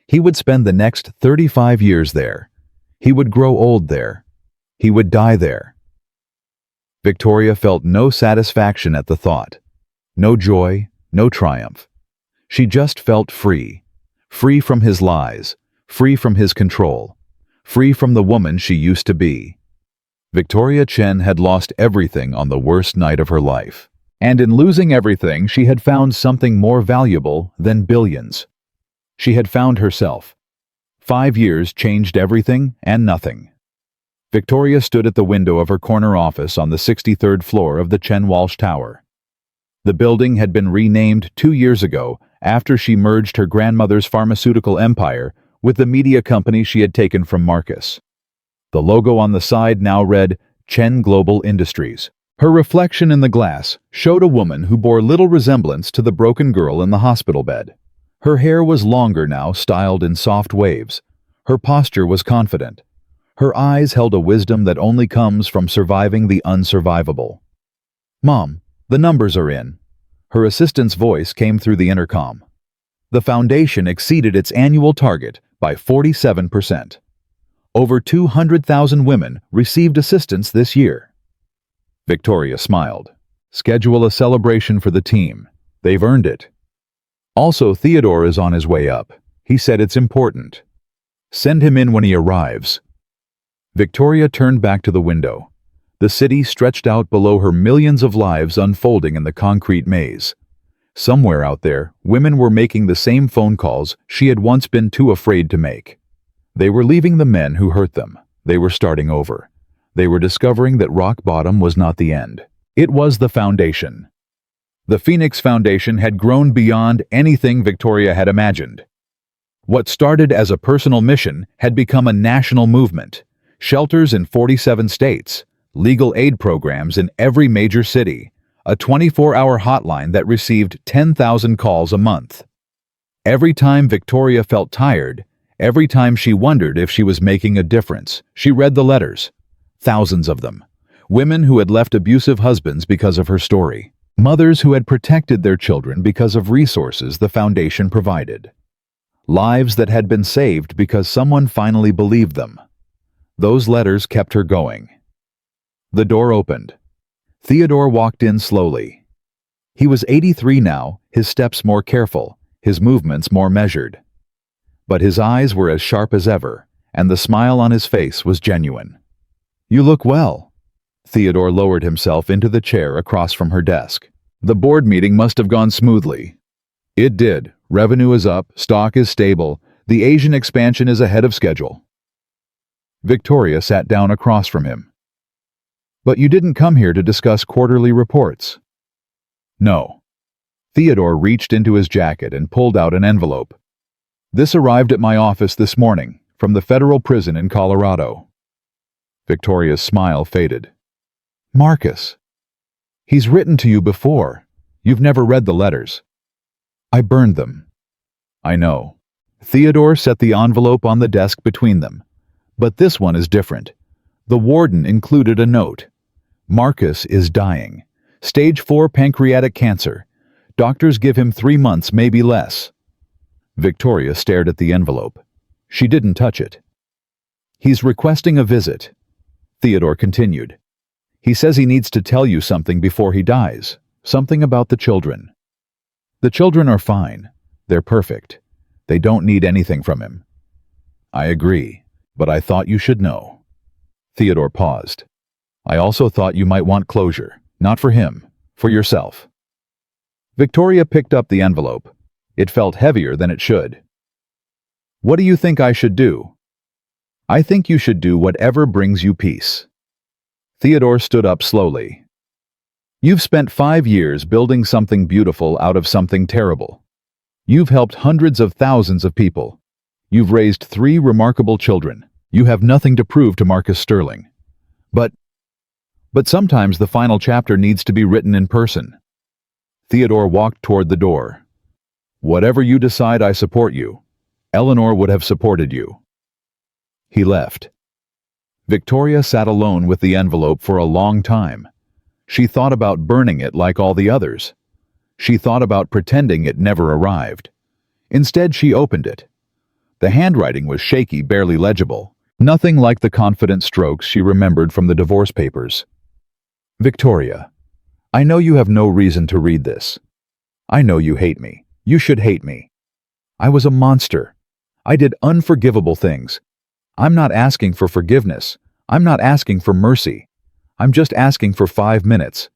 He would spend the next 35 years there. He would grow old there. He would die there. Victoria felt no satisfaction at the thought. No joy, no triumph. She just felt free. Free from his lies. Free from his control. Free from the woman she used to be. Victoria Chen had lost everything on the worst night of her life. And in losing everything, she had found something more valuable than billions. She had found herself. 5 years changed everything and nothing. Victoria stood at the window of her corner office on the 63rd floor of the Chen Walsh Tower. The building had been renamed 2 years ago after she merged her grandmother's pharmaceutical empire with the media company she had taken from Marcus. The logo on the side now read Chen Global Industries. Her reflection in the glass showed a woman who bore little resemblance to the broken girl in the hospital bed. Her hair was longer now, styled in soft waves. Her posture was confident. Her eyes held a wisdom that only comes from surviving the unsurvivable. "Mom, the numbers are in." Her assistant's voice came through the intercom. The foundation exceeded its annual target by 47%. Over 200,000 women received assistance this year. Victoria smiled. "Schedule a celebration for the team. They've earned it." "Also, Theodore is on his way up. He said it's important. Send him in when he arrives." Victoria turned back to the window. The city stretched out below her, millions of lives unfolding in the concrete maze. Somewhere out there, women were making the same phone calls she had once been too afraid to make. They were leaving the men who hurt them. They were starting over. They were discovering that rock bottom was not the end. It was the foundation. The Phoenix Foundation had grown beyond anything Victoria had imagined. What started as a personal mission had become a national movement. Shelters in 47 states, legal aid programs in every major city, a 24-hour hotline that received 10,000 calls a month. Every time Victoria felt tired, every time she wondered if she was making a difference, she read the letters. Thousands of them. Women who had left abusive husbands because of her story. Mothers who had protected their children because of resources the foundation provided. Lives that had been saved because someone finally believed them. Those letters kept her going. The door opened. Theodore walked in slowly. He was 83 now, his steps more careful, his movements more measured. But his eyes were as sharp as ever, and the smile on his face was genuine. "You look well." Theodore lowered himself into the chair across from her desk. "The board meeting must have gone smoothly." "It did. Revenue is up, stock is stable, the Asian expansion is ahead of schedule." Victoria sat down across from him. "But you didn't come here to discuss quarterly reports." "No." Theodore reached into his jacket and pulled out an envelope. "This arrived at my office this morning, from the federal prison in Colorado." Victoria's smile faded. "Marcus. He's written to you before. You've never read the letters. I burned them. I know. Theodore set the envelope on the desk between them. But this one is different. The warden included a note. Marcus is dying. Stage 4 pancreatic cancer. Doctors give him 3 months, maybe less. Victoria stared at the envelope. She didn't touch it. He's requesting a visit. Theodore continued. He says he needs to tell you something before he dies. Something about the children. The children are fine. They're perfect. They don't need anything from him. I agree, but I thought you should know. Theodore paused. I also thought you might want closure. Not for him, for yourself. Victoria picked up the envelope. It felt heavier than it should. What do you think I should do? I think you should do whatever brings you peace. Theodore stood up slowly. You've spent 5 years building something beautiful out of something terrible. You've helped hundreds of thousands of people. You've raised 3 remarkable children. You have nothing to prove to Marcus Sterling. But sometimes the final chapter needs to be written in person. Theodore walked toward the door. Whatever you decide, I support you. Eleanor would have supported you. He left. Victoria sat alone with the envelope for a long time. She thought about burning it like all the others. She thought about pretending it never arrived. Instead, she opened it. The handwriting was shaky, barely legible. Nothing like the confident strokes she remembered from the divorce papers. Victoria, I know you have no reason to read this. I know you hate me. You should hate me. I was a monster. I did unforgivable things. I'm not asking for forgiveness. I'm not asking for mercy. I'm just asking for 5 minutes.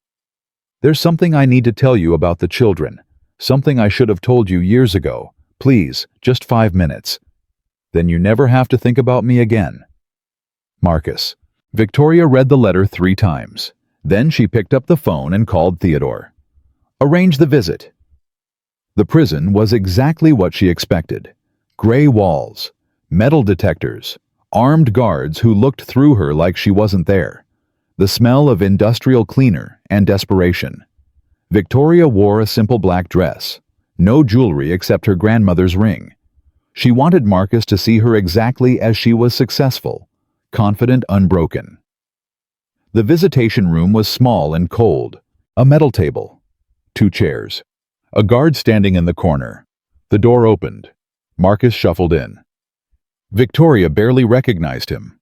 There's something I need to tell you about the children. Something I should have told you years ago. Please, just 5 minutes. Then you never have to think about me again. Marcus. Victoria read the letter 3 times. Then she picked up the phone and called Theodore. Arrange the visit. The prison was exactly what she expected. Gray walls, metal detectors, armed guards who looked through her like she wasn't there. The smell of industrial cleaner and desperation. Victoria wore a simple black dress. No jewelry except her grandmother's ring. She wanted Marcus to see her exactly as she was successful, confident, unbroken. The visitation room was small and cold. A metal table. 2 chairs. A guard standing in the corner. The door opened. Marcus shuffled in. Victoria barely recognized him.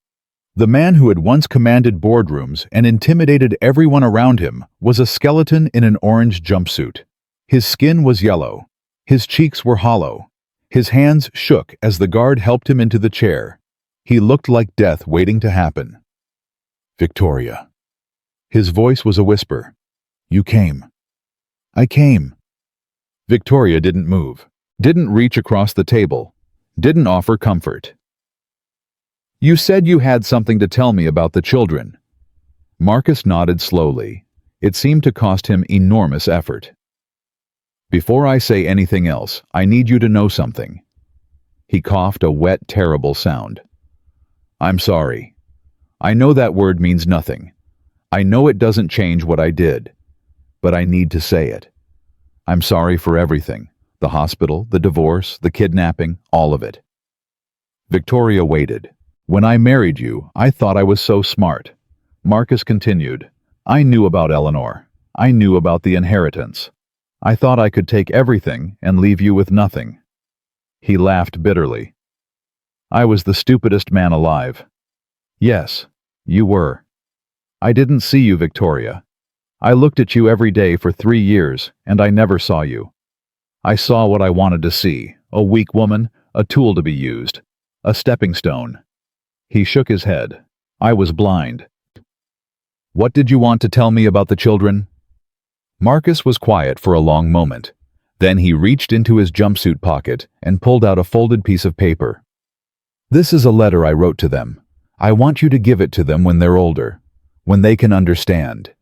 The man who had once commanded boardrooms and intimidated everyone around him was a skeleton in an orange jumpsuit. His skin was yellow. His cheeks were hollow. His hands shook as the guard helped him into the chair. He looked like death waiting to happen. Victoria. His voice was a whisper. You came. I came. Victoria didn't move, didn't reach across the table, didn't offer comfort. You said you had something to tell me about the children. Marcus nodded slowly. It seemed to cost him enormous effort. Before I say anything else, I need you to know something. He coughed a wet, terrible sound. I'm sorry. I know that word means nothing. I know it doesn't change what I did. But I need to say it. I'm sorry for everything. The hospital, the divorce, the kidnapping, all of it. Victoria waited. When I married you, I thought I was so smart. Marcus continued. I knew about Eleanor. I knew about the inheritance. I thought I could take everything and leave you with nothing. He laughed bitterly. I was the stupidest man alive. Yes, you were. I didn't see you, Victoria. I looked at you every day for 3 years, and I never saw you. I saw what I wanted to see, a weak woman, a tool to be used, a stepping stone. He shook his head. I was blind. What did you want to tell me about the children? Marcus was quiet for a long moment. Then he reached into his jumpsuit pocket and pulled out a folded piece of paper. This is a letter I wrote to them. I want you to give it to them when they're older, when they can understand.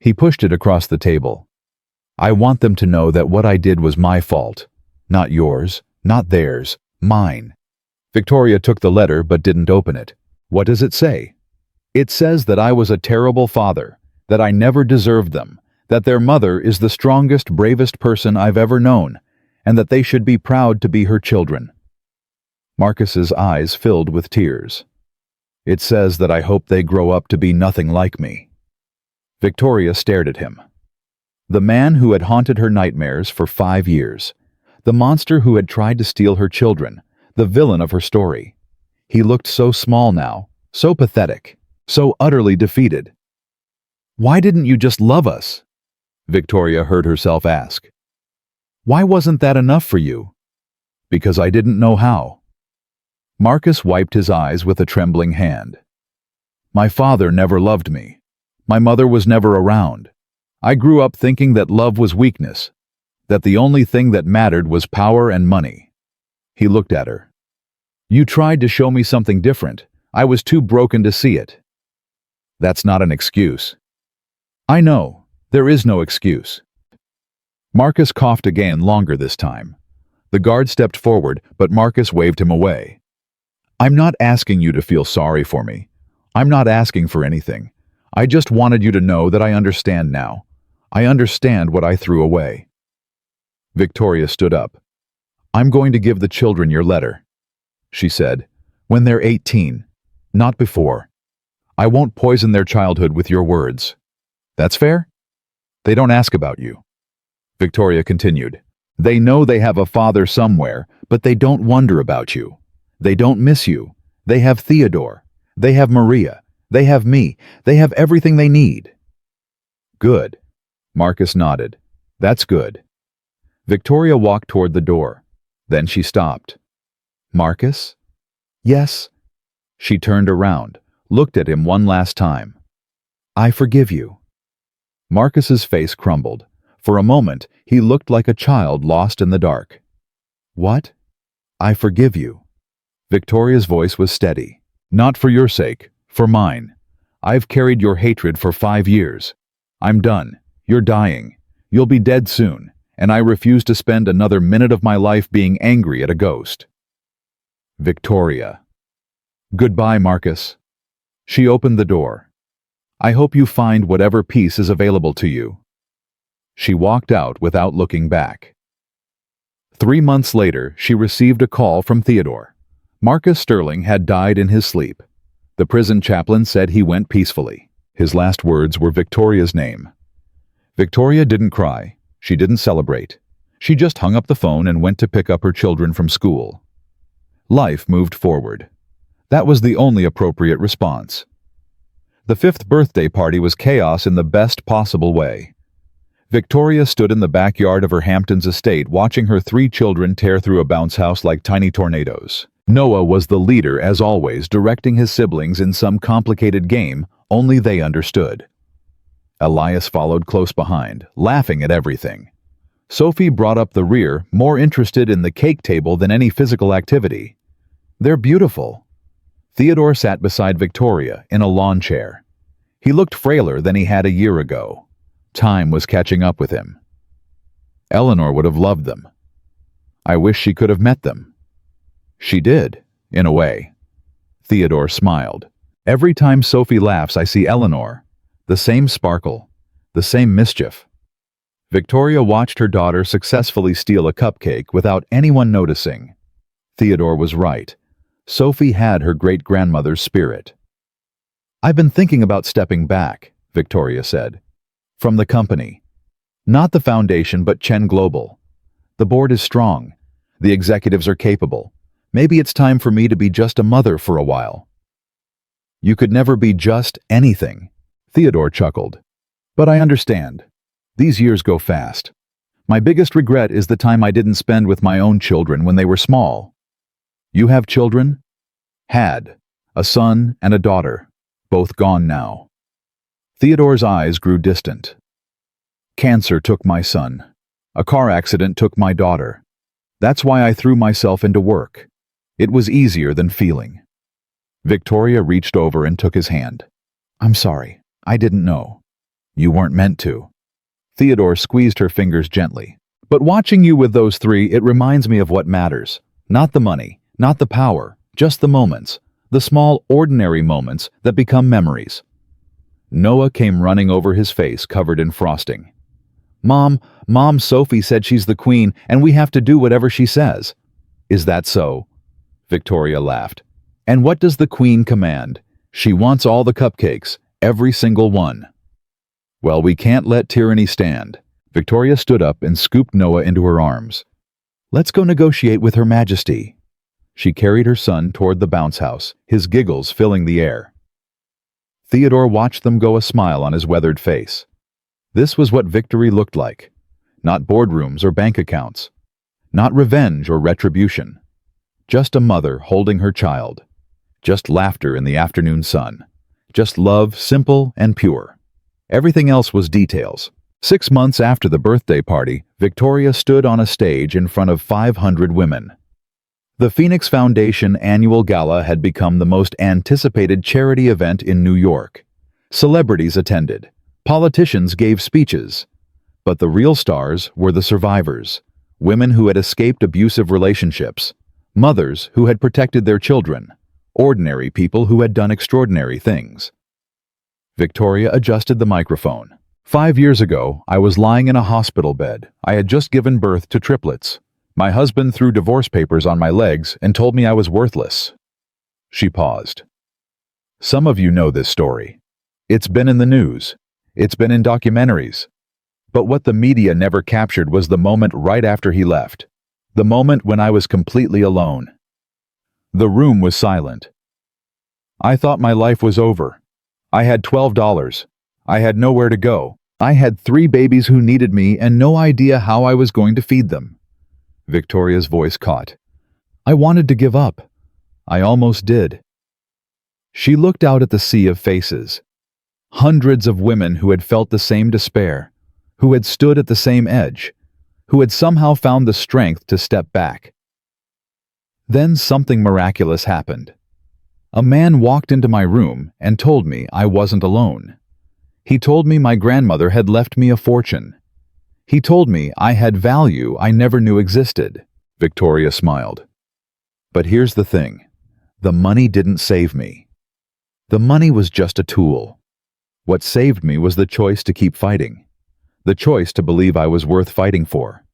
He pushed it across the table. I want them to know that what I did was my fault. Not yours, not theirs, mine. Victoria took the letter but didn't open it. What does it say? It says that I was a terrible father, that I never deserved them, that their mother is the strongest, bravest person I've ever known, and that they should be proud to be her children. Marcus's eyes filled with tears. It says that I hope they grow up to be nothing like me. Victoria stared at him. The man who had haunted her nightmares for 5 years. The monster who had tried to steal her children. The villain of her story. He looked so small now, so pathetic, so utterly defeated. "Why didn't you just love us?" Victoria heard herself ask. "Why wasn't that enough for you?" "Because I didn't know how." Marcus wiped his eyes with a trembling hand. "My father never loved me. My mother was never around. I grew up thinking that love was weakness, that the only thing that mattered was power and money." He looked at her. "You tried to show me something different. I was too broken to see it." "That's not an excuse." "I know. There is no excuse." Marcus coughed again, longer this time. The guard stepped forward, but Marcus waved him away. "I'm not asking you to feel sorry for me. I'm not asking for anything. I just wanted you to know that I understand now. I understand what I threw away." Victoria stood up. "I'm going to give the children your letter," she said, "when they're 18, not before. I won't poison their childhood with your words. That's fair? They don't ask about you." Victoria continued. "They know they have a father somewhere, but they don't wonder about you. They don't miss you. They have Theodore. They have Maria. They have me. They have everything they need." "Good." Marcus nodded. "That's good." Victoria walked toward the door. Then she stopped. "Marcus?" "Yes." She turned around, looked at him one last time. "I forgive you." Marcus's face crumbled. For a moment, he looked like a child lost in the dark. "What?" "I forgive you." Victoria's voice was steady. "Not for your sake, for mine. I've carried your hatred for 5 years. I'm done. You're dying. You'll be dead soon, and I refuse to spend another minute of my life being angry at a ghost." Victoria. "Goodbye, Marcus." She opened the door. "I hope you find whatever peace is available to you." She walked out without looking back. 3 months later, she received a call from Theodore. Marcus Sterling had died in his sleep. The prison chaplain said he went peacefully. His last words were Victoria's name. Victoria didn't cry. She didn't celebrate. She just hung up the phone and went to pick up her children from school. Life moved forward. That was the only appropriate response. The 5th birthday party was chaos in the best possible way. Victoria stood in the backyard of her Hamptons estate watching her 3 children tear through a bounce house like tiny tornadoes. Noah was the leader, as always, directing his siblings in some complicated game only they understood. Elias followed close behind, laughing at everything. Sophie brought up the rear, more interested in the cake table than any physical activity. "They're beautiful." Theodore sat beside Victoria in a lawn chair. He looked frailer than he had a year ago. Time was catching up with him. Eleanor would have loved them. I wish she could have met them. She did, in a way. Theodore smiled. Every time Sophie laughs, I see Eleanor. The same sparkle, the same mischief. Victoria watched her daughter successfully steal a cupcake without anyone noticing. Theodore was right. Sophie had her great-grandmother's spirit. "I've been thinking about stepping back," Victoria said. "From the company. Not the foundation, but Chen Global. The board is strong. The executives are capable. Maybe it's time for me to be just a mother for a while." "You could never be just anything," Theodore chuckled. "But I understand. These years go fast. My biggest regret is the time I didn't spend with my own children when they were small." "You have children?" "Had. A son and a daughter. Both gone now." Theodore's eyes grew distant. "Cancer took my son. A car accident took my daughter. That's why I threw myself into work. It was easier than feeling." Victoria reached over and took his hand. "I'm sorry. I didn't know." "You weren't meant to." Theodore squeezed her fingers gently. "But watching you with those 3, it reminds me of what matters. Not the money, not the power, just the moments. The small, ordinary moments that become memories." Noah came running over his face covered in frosting. Mom Sophie said she's the queen and we have to do whatever she says." "Is that so?" Victoria laughed. "And what does the queen command? She wants all the cupcakes, every single one." "Well, we can't let tyranny stand." Victoria stood up and scooped Noah into her arms. "Let's go negotiate with Her Majesty." She carried her son toward the bounce house, his giggles filling the air. Theodore watched them go, a smile on his weathered face. This was what victory looked like. Not boardrooms or bank accounts. Not revenge or retribution. Just a mother holding her child. Just laughter in the afternoon sun. Just love, simple and pure. Everything else was details. 6 months after the birthday party, Victoria stood on a stage in front of 500 women. The Phoenix Foundation annual gala had become the most anticipated charity event in New York. Celebrities attended. Politicians gave speeches. But the real stars were the survivors. Women who had escaped abusive relationships. Mothers who had protected their children. Ordinary people who had done extraordinary things. Victoria adjusted the microphone. 5 years ago, I was lying in a hospital bed. I had just given birth to triplets. My husband threw divorce papers on my legs and told me I was worthless. She paused. Some of you know this story. It's been in the news. It's been in documentaries. But what the media never captured was the moment right after he left. The moment when I was completely alone. The room was silent. I thought my life was over. I had $12. I had nowhere to go. I had 3 babies who needed me and no idea how I was going to feed them. Victoria's voice caught. I wanted to give up. I almost did. She looked out at the sea of faces. Hundreds of women who had felt the same despair, who had stood at the same edge, who had somehow found the strength to step back. Then something miraculous happened. A man walked into my room and told me I wasn't alone. He told me my grandmother had left me a fortune. He told me I had value I never knew existed. Victoria smiled. But here's the thing. The money didn't save me. The money was just a tool. What saved me was the choice to keep fighting. The choice to believe I was worth fighting for.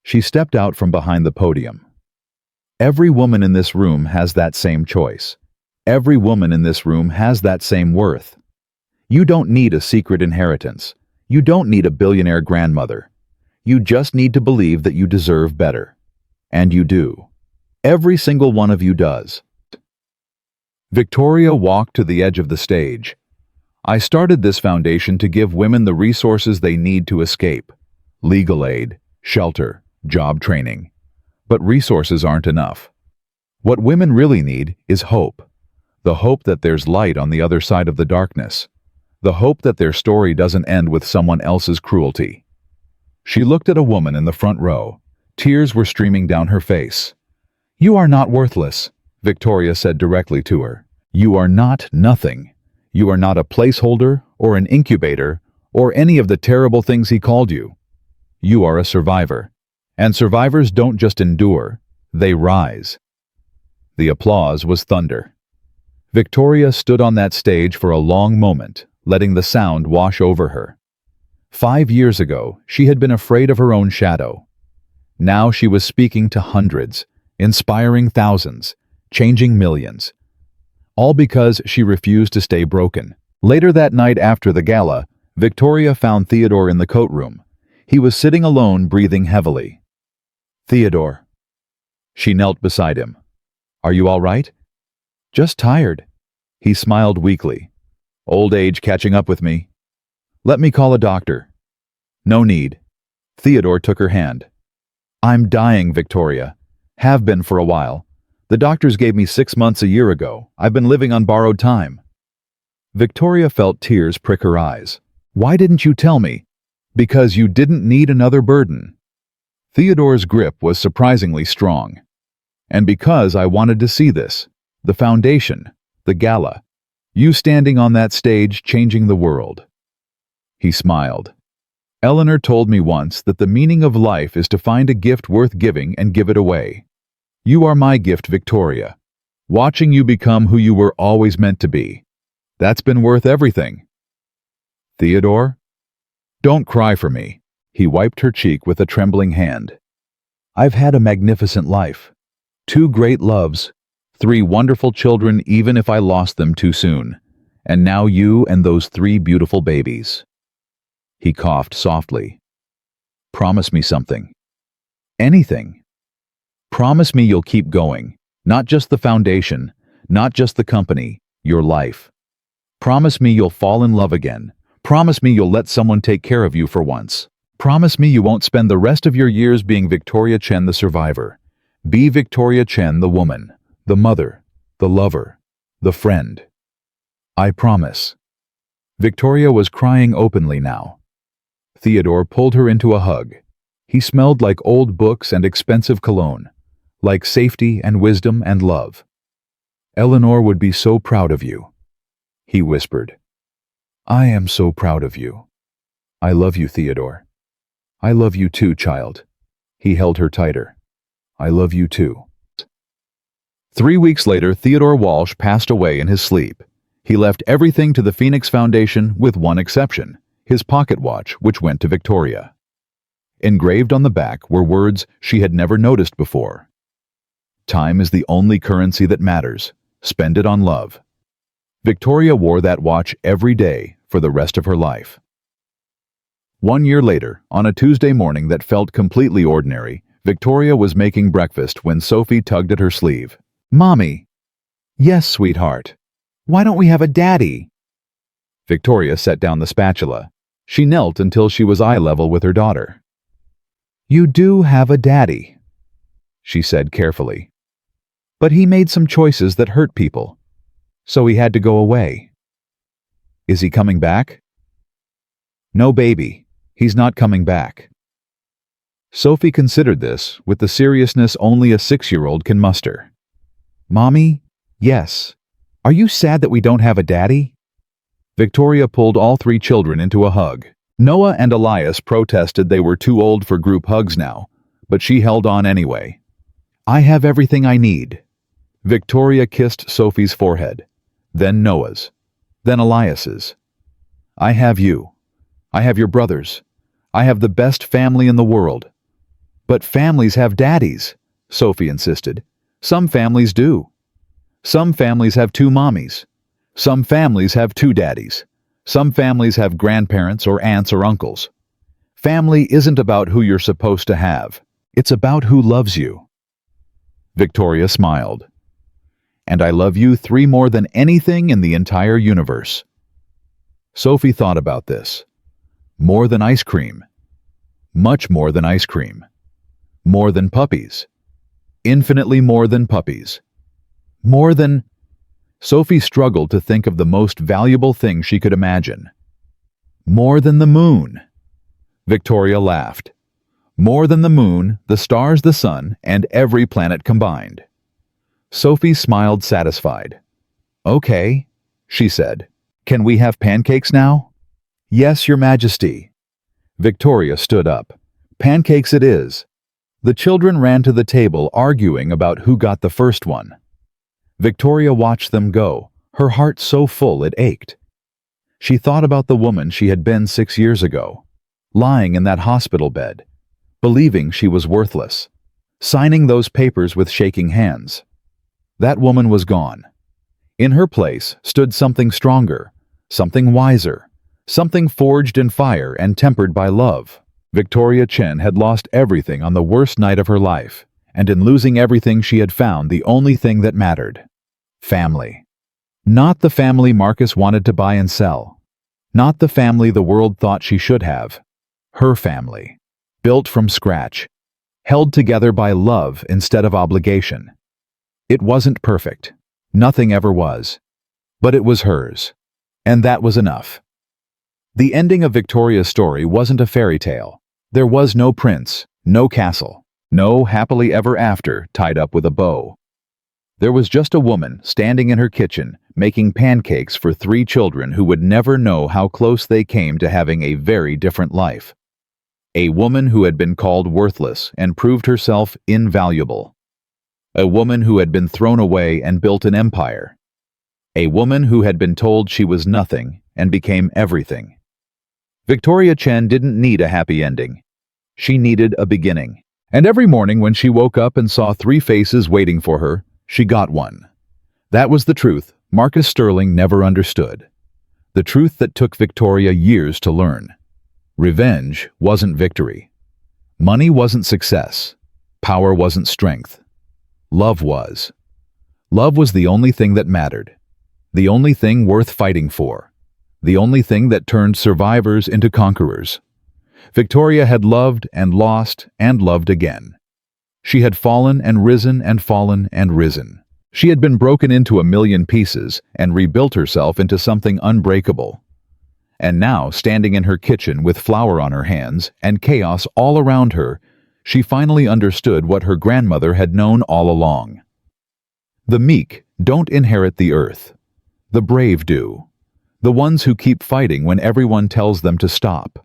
She stepped out from behind the podium. Every woman in this room has that same choice. Every woman in this room has that same worth. You don't need a secret inheritance. You don't need a billionaire grandmother. You just need to believe that you deserve better. And you do. Every single one of you does. Victoria walked to the edge of the stage. I started this foundation to give women the resources they need to escape. Legal aid, shelter, job training. But resources aren't enough. What women really need is hope. The hope that there's light on the other side of the darkness. The hope that their story doesn't end with someone else's cruelty. She looked at a woman in the front row. Tears were streaming down her face. You are not worthless, Victoria said directly to her. You are not nothing. You are not a placeholder or an incubator or any of the terrible things he called you. You are a survivor. And survivors don't just endure, they rise. The applause was thunder. Victoria stood on that stage for a long moment, letting the sound wash over her. 5 years ago, she had been afraid of her own shadow. Now she was speaking to hundreds, inspiring thousands, changing millions. All because she refused to stay broken. Later that night after the gala, Victoria found Theodore in the coat room. He was sitting alone, breathing heavily. Theodore. She knelt beside him. Are you all right? Just tired. He smiled weakly. Old age catching up with me. Let me call a doctor. No need. Theodore took her hand. I'm dying, Victoria. Have been for a while. The doctors gave me 6 months a year ago. I've been living on borrowed time. Victoria felt tears prick her eyes. Why didn't you tell me? Because you didn't need another burden. Theodore's grip was surprisingly strong. And because I wanted to see this, the foundation, the gala, you standing on that stage changing the world. He smiled. Eleanor told me once that the meaning of life is to find a gift worth giving and give it away. You are my gift, Victoria. Watching you become who you were always meant to be. That's been worth everything. Theodore? Don't cry for me. He wiped her cheek with a trembling hand. I've had a magnificent life. 2 great loves, 3 wonderful children even if I lost them too soon. And now you and those 3 beautiful babies. He coughed softly. Promise me something. Anything. Promise me you'll keep going. Not just the foundation, not just the company, your life. Promise me you'll fall in love again. Promise me you'll let someone take care of you for once. Promise me you won't spend the rest of your years being Victoria Chen the survivor. Be Victoria Chen the woman, the mother, the lover, the friend. I promise. Victoria was crying openly now. Theodore pulled her into a hug. He smelled like old books and expensive cologne, like safety and wisdom and love. Eleanor would be so proud of you, he whispered. I am so proud of you. I love you, Theodore. I love you too, child. He held her tighter. I love you too. 3 weeks later, Theodore Walsh passed away in his sleep. He left everything to the Phoenix Foundation with one exception, his pocket watch, which went to Victoria. Engraved on the back were words she had never noticed before. Time is the only currency that matters. Spend it on love. Victoria wore that watch every day for the rest of her life. 1 year later, on a Tuesday morning that felt completely ordinary, Victoria was making breakfast when Sophie tugged at her sleeve. Mommy. Yes, sweetheart. Why don't we have a daddy? Victoria set down the spatula. She knelt until she was eye level with her daughter. You do have a daddy, she said carefully. But he made some choices that hurt people, so he had to go away. Is he coming back? No, baby. He's not coming back. Sophie considered this with the seriousness only a 6-year-old can muster. Mommy? Yes. Are you sad that we don't have a daddy? Victoria pulled all 3 children into a hug. Noah and Elias protested they were too old for group hugs now, but she held on anyway. I have everything I need. Victoria kissed Sophie's forehead, then Noah's, then Elias's. I have you. I have your brothers. I have the best family in the world. But families have daddies, Sophie insisted. Some families do. Some families have 2 mommies. Some families have 2 daddies. Some families have grandparents or aunts or uncles. Family isn't about who you're supposed to have. It's about who loves you. Victoria smiled. And I love you 3 more than anything in the entire universe. Sophie thought about this. More than ice cream. Much more than ice cream. More than puppies. Infinitely more than puppies. More than... Sophie struggled to think of the most valuable thing she could imagine. More than the moon. Victoria laughed. More than the moon, the stars, the sun, and every planet combined. Sophie smiled satisfied. Okay, she said. Can we have pancakes now? Yes, Your Majesty. Victoria stood up. Pancakes it is. The children ran to the table arguing about who got the first one. Victoria watched them go, her heart so full it ached. She thought about the woman she had been 6 years ago, lying in that hospital bed, believing she was worthless, signing those papers with shaking hands. That woman was gone. In her place stood something stronger, something wiser, something forged in fire and tempered by love. Victoria Chen had lost everything on the worst night of her life, and in losing everything she had found the only thing that mattered. Family. Not the family Marcus wanted to buy and sell. Not the family the world thought she should have. Her family. Built from scratch. Held together by love instead of obligation. It wasn't perfect. Nothing ever was. But it was hers. And that was enough. The ending of Victoria's story wasn't a fairy tale. There was no prince, no castle, no happily ever after tied up with a bow. There was just a woman standing in her kitchen making pancakes for 3 children who would never know how close they came to having a very different life. A woman who had been called worthless and proved herself invaluable. A woman who had been thrown away and built an empire. A woman who had been told she was nothing and became everything. Victoria Chen didn't need a happy ending. She needed a beginning. And every morning when she woke up and saw three faces waiting for her, she got one. That was the truth Marcus Sterling never understood. The truth that took Victoria years to learn. Revenge wasn't victory. Money wasn't success. Power wasn't strength. Love was. Love was the only thing that mattered. The only thing worth fighting for. The only thing that turned survivors into conquerors. Victoria had loved and lost and loved again. She had fallen and risen and fallen and risen. She had been broken into a million pieces and rebuilt herself into something unbreakable. And now, standing in her kitchen with flour on her hands and chaos all around her, she finally understood what her grandmother had known all along. The meek don't inherit the earth. The brave do. The ones who keep fighting when everyone tells them to stop.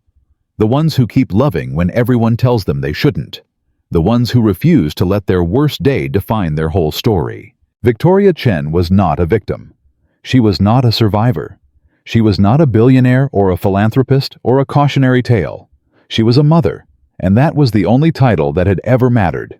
The ones who keep loving when everyone tells them they shouldn't. The ones who refuse to let their worst day define their whole story. Victoria Chen was not a victim. She was not a survivor. She was not a billionaire or a philanthropist or a cautionary tale. She was a mother, and that was the only title that had ever mattered.